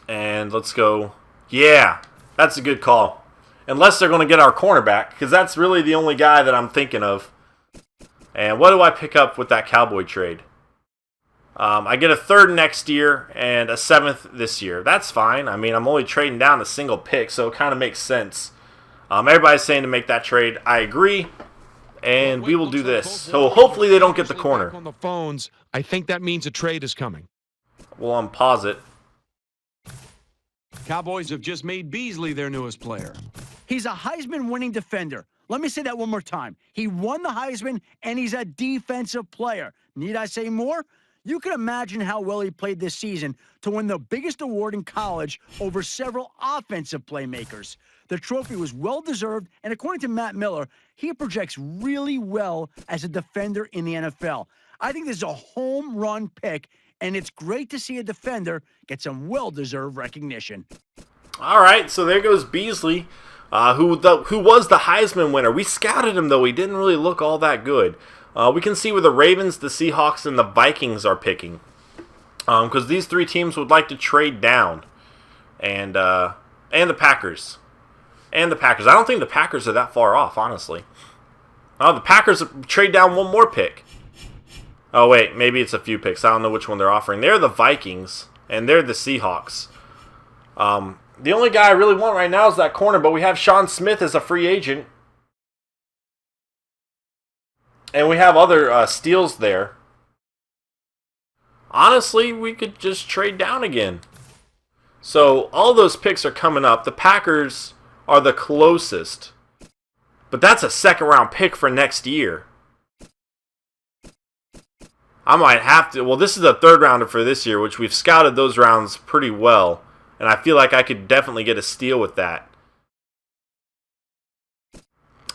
And let's go... Yeah, that's a good call. Unless they're going to get our cornerback, because that's really the only guy that I'm thinking of. And what do I pick up with that Cowboy trade? I get a 3rd next year and a 7th this year. That's fine. I mean, I'm only trading down a single pick, so it kind of makes sense. Everybody's saying to make that trade. I agree, and we will do this. So hopefully they don't get the corner. On the phones, I think that means a trade is coming. Well, pause it. Cowboys have just made Beasley their newest player. He's a Heisman-winning defender. Let me say that one more time. He won the Heisman, and he's a defensive player. Need I say more? You can imagine how well he played this season to win the biggest award in college over several offensive playmakers. The trophy was well-deserved, and according to Matt Miller, he projects really well as a defender in the NFL. I think this is a home run pick, and it's great to see a defender get some well-deserved recognition. All right, so there goes Beasley, who was the Heisman winner. We scouted him, though. He didn't really look all that good. We can see where the Ravens, the Seahawks, and the Vikings are picking. Because these 3 teams would like to trade down. And the Packers. I don't think the Packers are that far off, honestly. Oh, the Packers trade down one more pick. Oh, wait, maybe it's a few picks. I don't know which one they're offering. They're the Vikings, and they're the Seahawks. The only guy I really want right now is that corner, but we have Sean Smith as a free agent. And we have other steals there. Honestly, we could just trade down again. So, all those picks are coming up. The Packers are the closest. But that's a 2nd round pick for next year. I might have to... Well, this is a 3rd rounder for this year, which we've scouted those rounds pretty well. And I feel like I could definitely get a steal with that.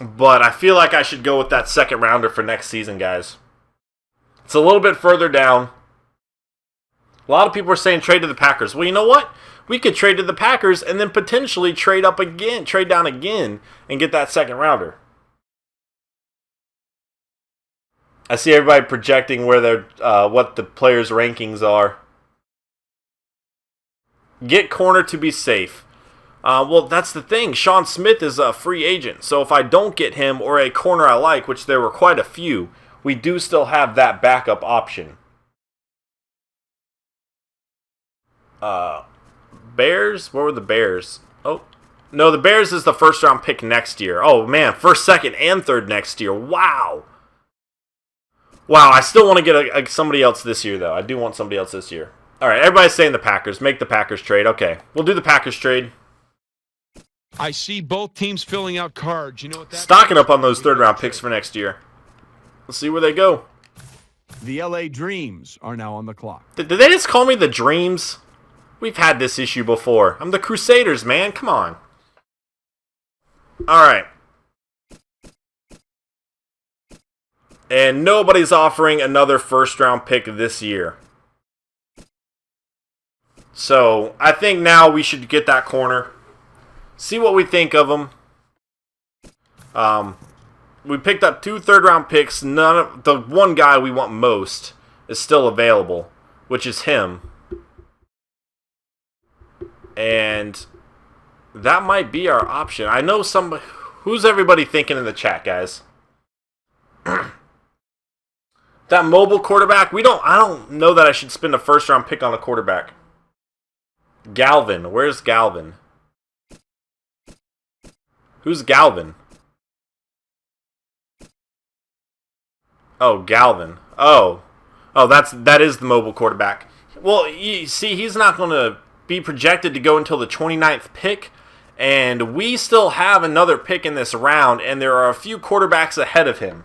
But I feel like I should go with that 2nd rounder for next season, guys. It's a little bit further down. A lot of people are saying trade to the Packers. Well, you know what? We could trade to the Packers and then potentially trade down again, and get that 2nd rounder. I see everybody projecting where their what the players' rankings are. Get corner to be safe. Well, that's the thing. Sean Smith is a free agent. So if I don't get him or a corner I like, which there were quite a few, we do still have that backup option. Bears? Where were the Bears? Oh, no, the Bears is the 1st round pick next year. Oh, man, 1st, 2nd, and 3rd next year. Wow. Wow, I still want to get somebody else this year, though. I do want somebody else this year. All right, everybody's saying the Packers. Make the Packers trade. Okay, we'll do the Packers trade. I see both teams filling out cards. You know what that Stocking up on those 3rd round picks for next year. Let's see where they go. The LA Dreams are now on the clock. Did they just call me the Dreams? We've had this issue before. I'm the Crusaders, man. Come on. All right. And nobody's offering another 1st round pick this year. So, I think now we should get that corner. See what we think of him. We picked up 2 3rd round picks. None of the one guy we want most is still available, which is him. And that might be our option. I know somebody. Who's everybody thinking in the chat, guys? That mobile quarterback. I don't know that I should spend a 1st round pick on a quarterback. Galvin. Where's Galvin? Who's Galvin? Oh, Galvin. Oh, that is the mobile quarterback. Well, you see, he's not going to be projected to go until the 29th pick, and we still have another pick in this round, and there are a few quarterbacks ahead of him.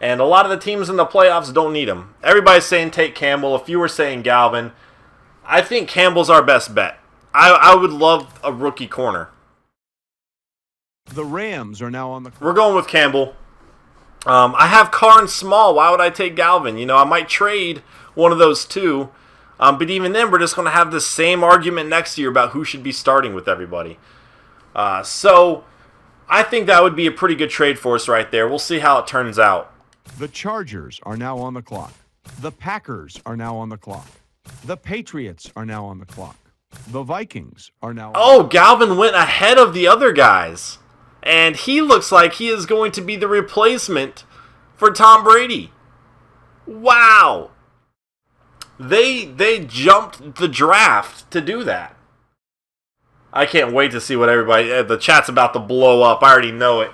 And a lot of the teams in the playoffs don't need him. Everybody's saying take Campbell. A few are saying Galvin. I think Campbell's our best bet. I would love a rookie corner. The Rams are now on the clock. We're going with Campbell. I have Carr and Small. Why would I take Galvin? You know, I might trade one of those two. But even then, we're just going to have the same argument next year about who should be starting with everybody. So I think that would be a pretty good trade for us right there. We'll see how it turns out. The Chargers are now on the clock. The Packers are now on the clock. The Patriots are now on the clock. The Vikings are now on Galvin went ahead of the other guys. And he looks like he is going to be the replacement for Tom Brady. Wow. They jumped the draft to do that. I can't wait to see what everybody... The chat's about to blow up. I already know it.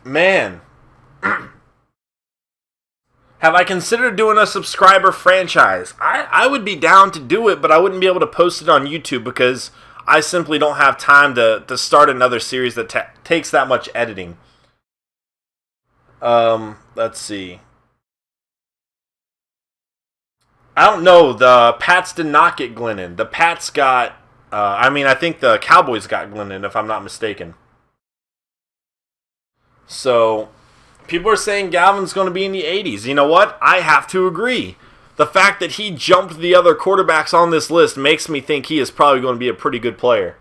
Man. Have I considered doing a subscriber franchise? I would be down to do it, but I wouldn't be able to post it on YouTube because I simply don't have time to start another series that takes that much editing. Let's see. I don't know. The Pats did not get Glennon. The Pats got... I think the Cowboys got Glennon, if I'm not mistaken. So, people are saying Galvin's going to be in the 80s. You know what? I have to agree. The fact that he jumped the other quarterbacks on this list makes me think he is probably going to be a pretty good player.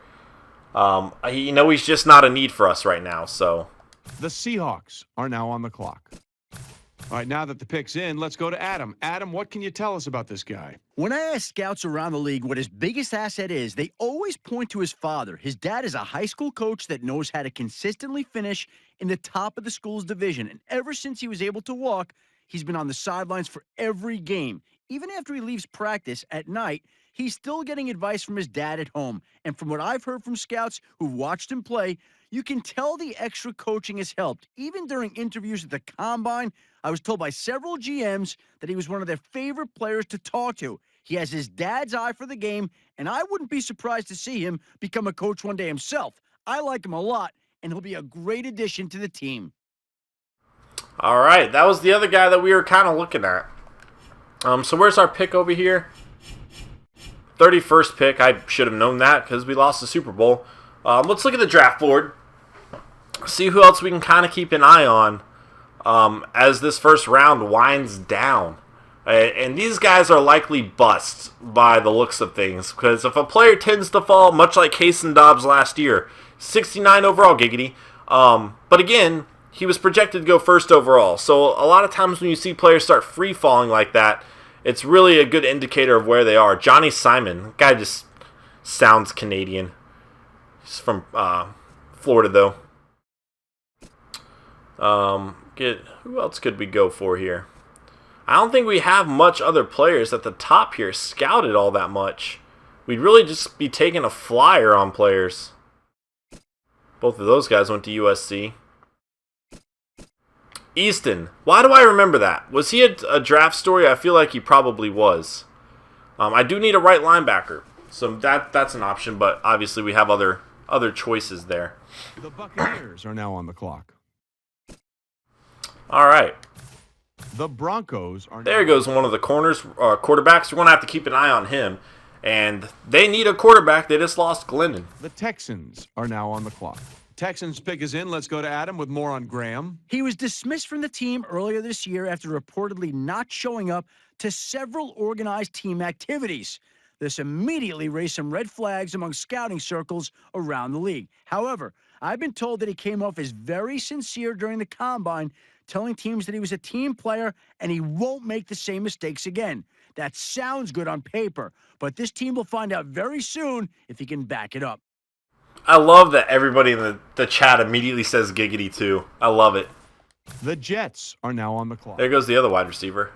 He's just not a need for us right now, so... The Seahawks are now on the clock. All right, now that the pick's in, let's go to Adam. Adam, what can you tell us about this guy? When I ask scouts around the league what his biggest asset is, they always point to his father. His dad is a high school coach that knows how to consistently finish in the top of the school's division. And ever since he was able to walk, he's been on the sidelines for every game. Even after he leaves practice at night, he's still getting advice from his dad at home. And from what I've heard from scouts who watched him play, you can tell the extra coaching has helped. Even during interviews at the Combine, I was told by several GMs that he was one of their favorite players to talk to. He has his dad's eye for the game, and I wouldn't be surprised to see him become a coach one day himself. I like him a lot, and he'll be a great addition to the team. All right, that was the other guy that we were kind of looking at. So where's our pick over here? 31st pick. I should have known that because we lost the Super Bowl. Let's look at the draft board. See who else we can kind of keep an eye on as this first round winds down. And these guys are likely busts by the looks of things. Because if a player tends to fall, much like Cason Dobbs last year, 69 overall, giggity. But again, he was projected to go first overall. So a lot of times when you see players start free falling like that, it's really a good indicator of where they are. Johnny Simon, guy just sounds Canadian. He's from Florida, though. Who else could we go for here? I don't think we have much other players at the top here scouted all that much. We'd really just be taking a flyer on players. Both of those guys went to USC. Easton. Why do I remember that? Was he a draft story? I feel like he probably was. I do need a right linebacker. So that's an option, but obviously we have other choices there. The Buccaneers are now on the clock. All right. The Broncos are There goes one of the quarterbacks. We're going to have to keep an eye on him. And they need a quarterback. They just lost Glennon. The Texans are now on the clock. Texans pick is in. Let's go to Adam with more on Graham. He was dismissed from the team earlier this year after reportedly not showing up to several organized team activities. This immediately raised some red flags among scouting circles around the league. However, I've been told that he came off as very sincere during the Combine, telling teams that he was a team player and he won't make the same mistakes again. That sounds good on paper, but this team will find out very soon if he can back it up. I love that everybody in the chat immediately says giggity too. I love it. The Jets are now on the clock. There goes the other wide receiver.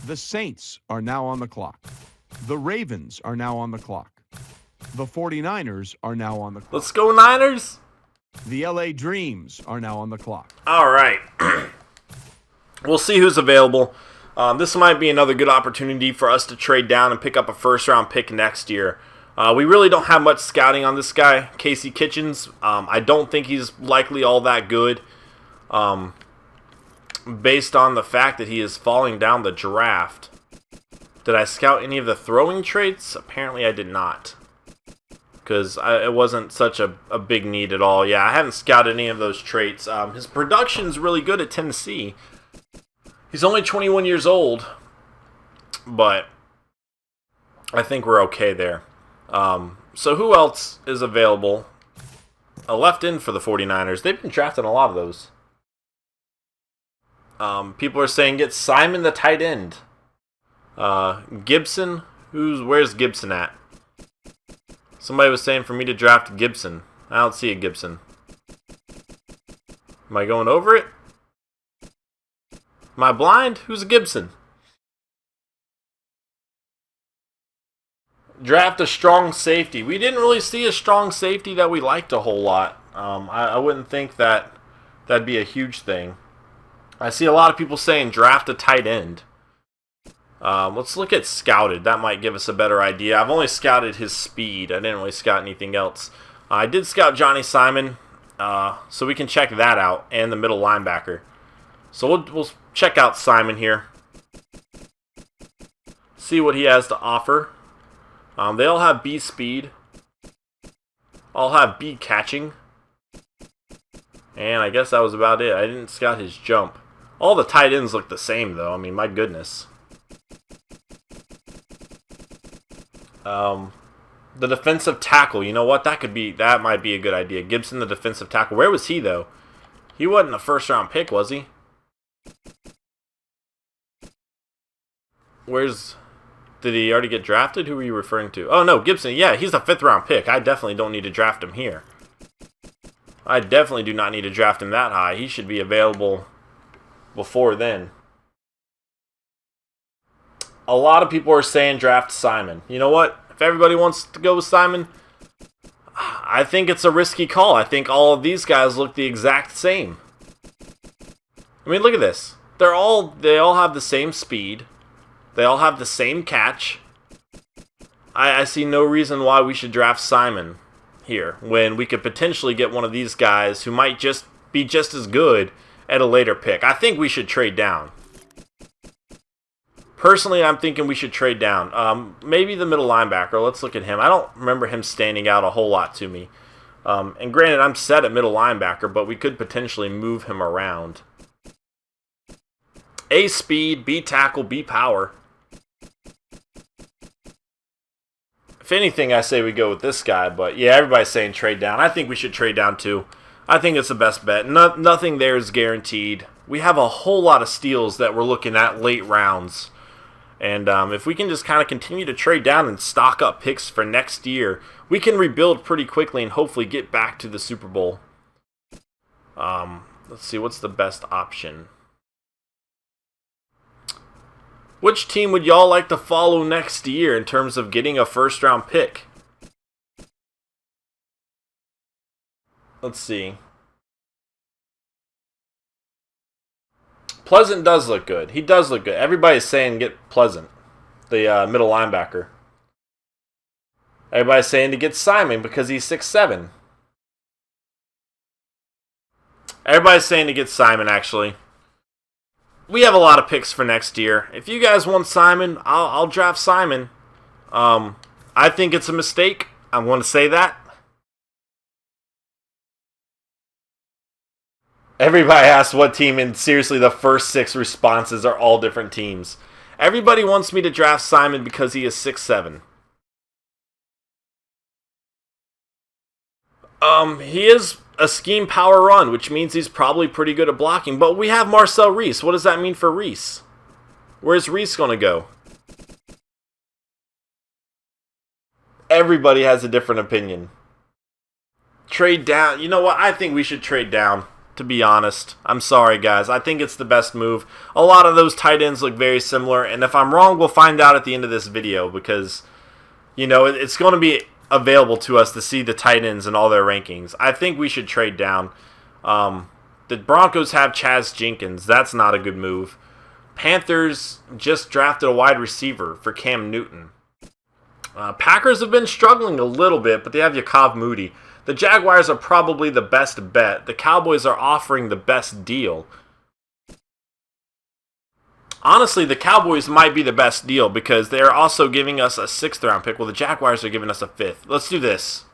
The Saints are now on the clock. The Ravens are now on the clock. The 49ers are now on the clock. Let's go Niners. The LA Dreams are now on the clock. All right. we'll see who's available. This might be another good opportunity for us to trade down and pick up a first-round pick next year. We really don't have much scouting on this guy, Casey Kitchens. I don't think he's likely all that good, based on the fact that he is falling down the draft. Did I scout any of the throwing traits? Apparently I did not, because it wasn't such a big need at all. Yeah, I haven't scouted any of those traits. His production's really good at Tennessee. He's only 21 years old, but I think we're okay there. So who else is available? A left end for the 49ers. They've been drafting a lot of those. People are saying get Simon the tight end. Gibson? Where's Gibson at? Somebody was saying for me to draft Gibson. I don't see a Gibson. Am I going over it? Am I blind? Who's a Gibson? Draft a strong safety. We didn't really see a strong safety that we liked a whole lot. I wouldn't think that that'd be a huge thing. I see a lot of people saying draft a tight end. Let's look at scouted. That might give us a better idea. I've only scouted his speed. I didn't really scout anything else. I did scout Johnny Simon, so we can check that out, and the middle linebacker. So we'll check out Simon here. See what he has to offer. They all have B speed. All have B catching. And I guess that was about it. I didn't scout his jump. All the tight ends look the same, though. I mean, my goodness. The defensive tackle. You know what? That might be a good idea. Gibson, the defensive tackle. Where was he, though? He wasn't a first-round pick, was he? Did he already get drafted? Who were you referring to? Oh, no, Gibson. Yeah, he's a 5th-round pick. I definitely don't need to draft him here. I definitely do not need to draft him that high. He should be available before then. A lot of people are saying draft Simon. You know what? If everybody wants to go with Simon, I think it's a risky call. I think all of these guys look the exact same. I mean, look at this. They all have the same speed. They all have the same catch. I see no reason why we should draft Simon here when we could potentially get one of these guys who might just be just as good at a later pick. I think we should trade down. Personally, I'm thinking we should trade down. Maybe the middle linebacker. Let's look at him. I don't remember him standing out a whole lot to me. And granted, I'm set at middle linebacker, but we could potentially move him around. A speed, B tackle, B power. If anything, I say we go with this guy, but yeah, everybody's saying trade down. I think we should trade down too. I think it's the best bet. Nothing there is guaranteed. We have a whole lot of steals that we're looking at late rounds. And if we can just kind of continue to trade down and stock up picks for next year, we can rebuild pretty quickly and hopefully get back to the Super Bowl. Let's see, what's the best option? Which team would y'all like to follow next year in terms of getting a first-round pick? Let's see. Pleasant does look good. He does look good. Everybody's saying get Pleasant, the middle linebacker. Everybody's saying to get Simon because he's 6'7". Everybody's saying to get Simon, actually. We have a lot of picks for next year. If you guys want Simon, I'll draft Simon. I think it's a mistake. I'm going to say that. Everybody asked what team, and seriously, the first 6 responses are all different teams. Everybody wants me to draft Simon because he is 6'7". He is a scheme power run, which means he's probably pretty good at blocking. But we have Marcel Reese. What does that mean for Reese? Where's Reese going to go? Everybody has a different opinion. Trade down. You know what? I think we should trade down, to be honest. I'm sorry, guys. I think it's the best move. A lot of those tight ends look very similar. And if I'm wrong, we'll find out at the end of this video because, you know, it's going to be available to us to see the tight ends and all their rankings. I think we should trade down. The Broncos have Chaz Jenkins. That's not a good move. Panthers just drafted a wide receiver for Cam Newton. Packers have been struggling a little bit, but they have Yakov Moody. The Jaguars are probably the best bet. The Cowboys are offering the best deal. Honestly, the Cowboys might be the best deal because they are also giving us a 6th round pick. Well, the Jaguars are giving us a 5th. Let's do this.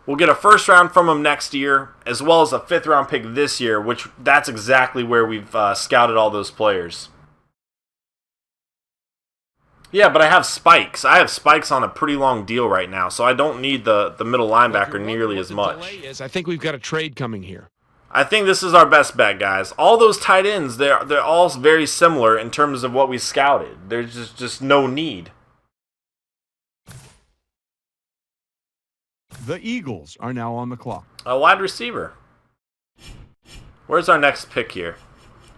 We'll get a 1st round from them next year, as well as a 5th round pick this year, which that's exactly where we've scouted all those players. Yeah, but I have spikes. I have spikes on a pretty long deal right now, so I don't need the middle linebacker nearly as much. I think we've got a trade coming here. I think this is our best bet, guys. All those tight ends, they're all very similar in terms of what we scouted. There's just no need. The Eagles are now on the clock. A wide receiver. Where's our next pick here?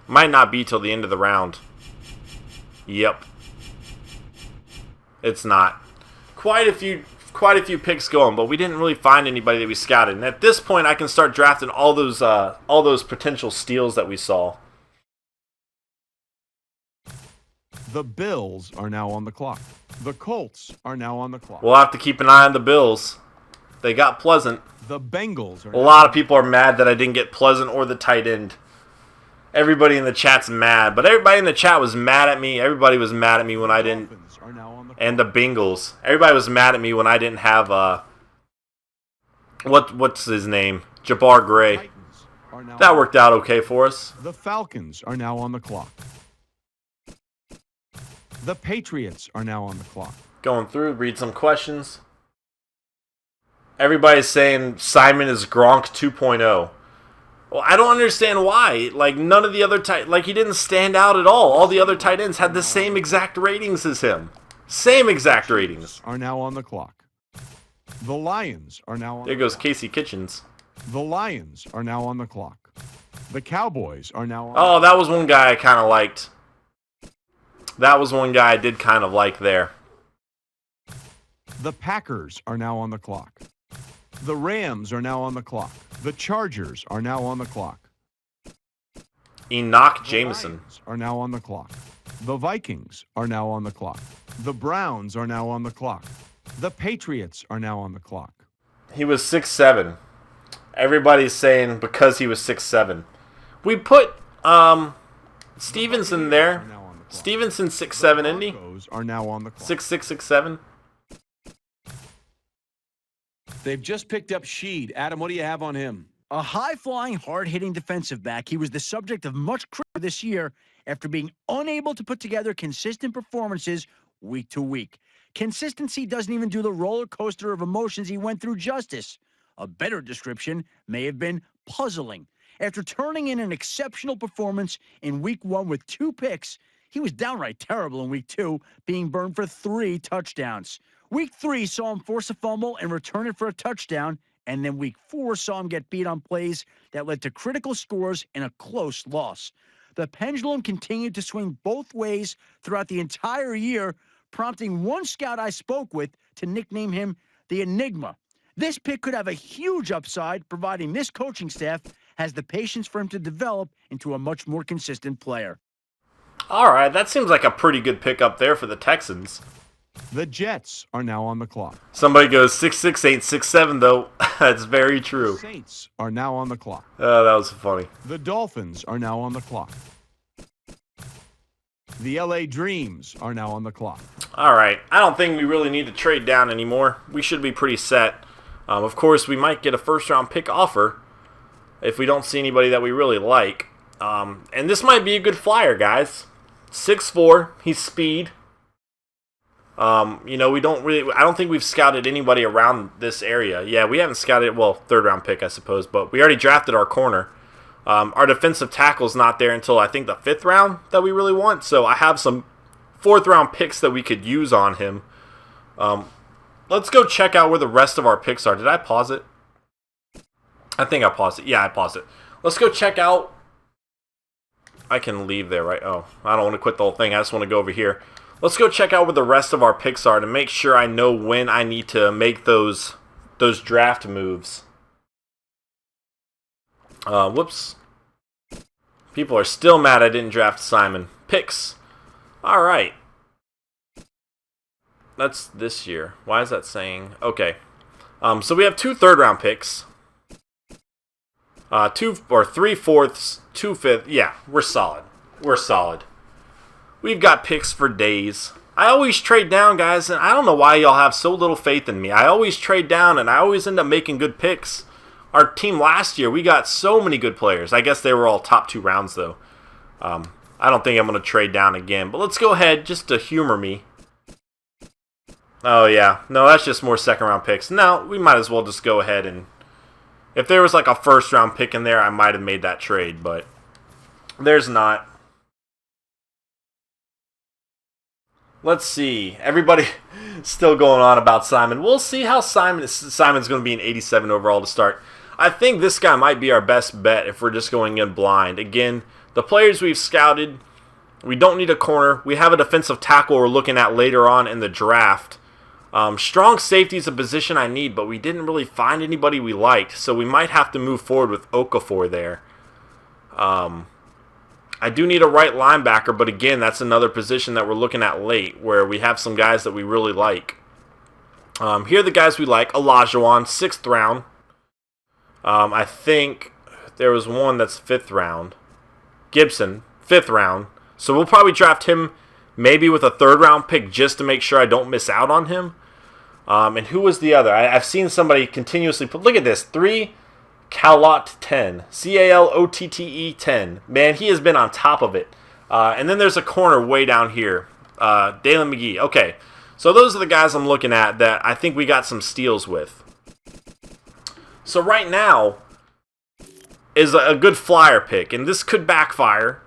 Might not be till the end of the round. Yep. It's not. Quite a few picks going, but we didn't really find anybody that we scouted. And at this point, I can start drafting all those potential steals that we saw. The Bills are now on the clock. The Colts are now on the clock. We'll have to keep an eye on the Bills. They got Pleasant. The Bengals are A lot of people are mad that I didn't get Pleasant or the tight end. Everybody in the chat's mad, but everybody in the chat was mad at me. Everybody was mad at me when I didn't. And the Bengals. Everybody was mad at me when I didn't have what's his name? Jabbar Gray. That worked out okay for us. The Falcons are now on the clock. The Patriots are now on the clock. Going through, read some questions. Everybody's saying Simon is Gronk 2.0. Well, I don't understand why. Like, none of the other he didn't stand out at all. All the other tight ends had the same exact ratings as him. Same exact ratings. Are now on the clock. The Lions are now on There goes Casey Kitchens. The Lions are now on the clock. The Cowboys are now on Oh, that was one guy I kind of liked. That was one guy I did kind of like there. The Packers are now on the clock. The Rams are now on the clock. The Chargers are now on the clock. Enoch Jameson. The Lions are now on the clock. The Vikings are now on the clock. The Browns are now on the clock. The Patriots are now on the clock. He was 6'7". Everybody's saying because he was 6'7". We put Stevenson there. Stevenson 6'7", isn't he? Are now on the clock. 6'6", 6'7". They've just picked up Sheed. Adam, what do you have on him? A high-flying, hard-hitting defensive back, he was the subject of much criticism this year after being unable to put together consistent performances week to week. Consistency doesn't even do the roller coaster of emotions he went through justice. A better description may have been puzzling. After turning in an exceptional performance in week 1 with 2 picks, he was downright terrible in week 2, being burned for 3 touchdowns. Week 3 saw him force a fumble and return it for a touchdown, and then week 4 saw him get beat on plays that led to critical scores and a close loss. The pendulum continued to swing both ways throughout the entire year, prompting one scout I spoke with to nickname him the Enigma. This pick could have a huge upside, providing this coaching staff has the patience for him to develop into a much more consistent player. All right, that seems like a pretty good pick up there for the Texans. The Jets are now on the clock. Somebody goes 6'6", ain't 6'7", though. That's very true. The Saints are now on the clock. Oh, that was funny. The Dolphins are now on the clock. The LA Dreams are now on the clock. All right, I don't think we really need to trade down anymore. We should be pretty set. Of course, we might get a first-round pick offer if we don't see anybody that we really like. And this might be a good flyer, guys. 6'4", he's speed. You know, I don't think we've scouted anybody around this area. Yeah, we haven't scouted, well, 3rd round pick, I suppose, but we already drafted our corner. Our defensive tackle's not there until I think the 5th round that we really want, so I have some 4th round picks that we could use on him. Let's go check out where the rest of our picks are. Did I pause it? I think I paused it. Yeah, I paused it. Let's go check out. I can leave there, right? Oh, I don't want to quit the whole thing. I just want to go over here. Let's go check out where the rest of our picks are to make sure I know when I need to make those draft moves. Whoops. People are still mad I didn't draft Simon. Picks. Alright. That's this year. Why is that saying? Okay. So we have 2 third-round picks. 2 or 3 fourths, 2 fifths. Yeah, we're solid. We're solid. We've got picks for days. I always trade down, guys, and I don't know why y'all have so little faith in me. I always trade down, and I always end up making good picks. Our team last year, we got so many good players. I guess they were all top 2 rounds, though. I don't think I'm going to trade down again. But let's go ahead, just to humor me. Oh, yeah. No, that's just more second-round picks. No, we might as well just go ahead and... If there was like a first-round pick in there, I might have made that trade, but there's not. Let's see. Everybody still going on about Simon. We'll see how Simon's going to be an 87 overall to start. I think this guy might be our best bet if we're just going in blind. Again, the players we've scouted, we don't need a corner. We have a defensive tackle we're looking at later on in the draft. Strong safety is a position I need, but we didn't really find anybody we liked, so we might have to move forward with Okafor there. I do need a right linebacker, but again, that's another position that we're looking at late, where we have some guys that we really like. Here are the guys we like. Olajuwon, 6th round. I think there was one that's 5th round. Gibson, 5th round. So we'll probably draft him maybe with a 3rd round pick just to make sure I don't miss out on him. And who was the other? I've seen somebody continuously put, look at this, 3 Calot 10. C-A-L-O-T-T-E 10. Man, he has been on top of it. And then there's a corner way down here. Dalen McGee. Okay, so those are the guys I'm looking at that I think we got some steals with. So right now is a good flyer pick, and this could backfire.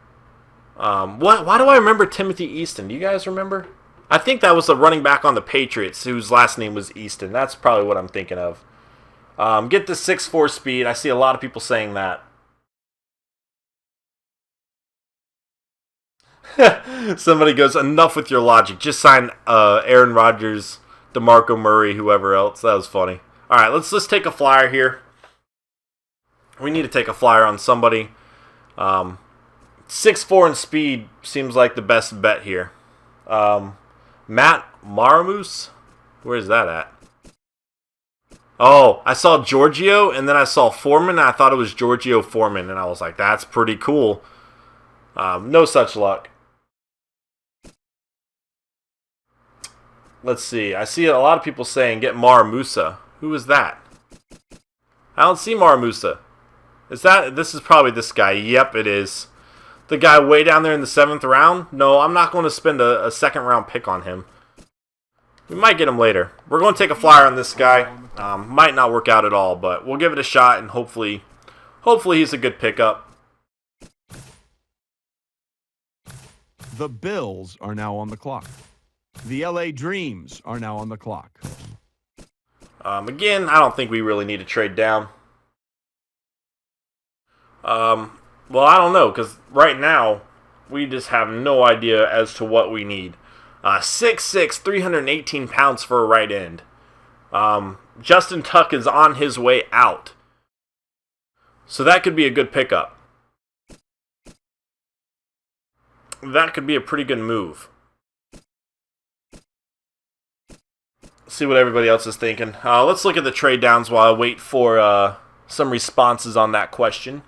Why do I remember Timothy Easton? Do you guys remember? I think that was the running back on the Patriots whose last name was Easton. That's probably what I'm thinking of. Get the 6'4" speed. I see a lot of people saying that. Somebody goes, enough with your logic. Just sign Aaron Rodgers, DeMarco Murray, whoever else. That was funny. All right, let's take a flyer here. We need to take a flyer on somebody. 6'4" in speed seems like the best bet here. Matt Maramus? Where's that at? Oh, I saw Giorgio, and then I saw Foreman, and I thought it was Giorgio Foreman, and I was like, that's pretty cool. No such luck. Let's see. I see a lot of people saying get Maramusa. Who is that? I don't see Maramusa. This is probably this guy. Yep, it is. The guy way down there in the 7th round? No, I'm not going to spend a 2nd round pick on him. We might get him later. We're going to take a flyer on this guy. Might not work out at all, but we'll give it a shot, and hopefully he's a good pickup. The Bills are now on the clock. The LA Dreams are now on the clock. Again, I don't think we really need to trade down. Well, I don't know, because right now, we just have no idea as to what we need. 6'6", 318 pounds for a right end. Justin Tuck is on his way out. So that could be a good pickup. That could be a pretty good move. See what everybody else is thinking. Let's look at the trade downs while I wait for some responses on that question.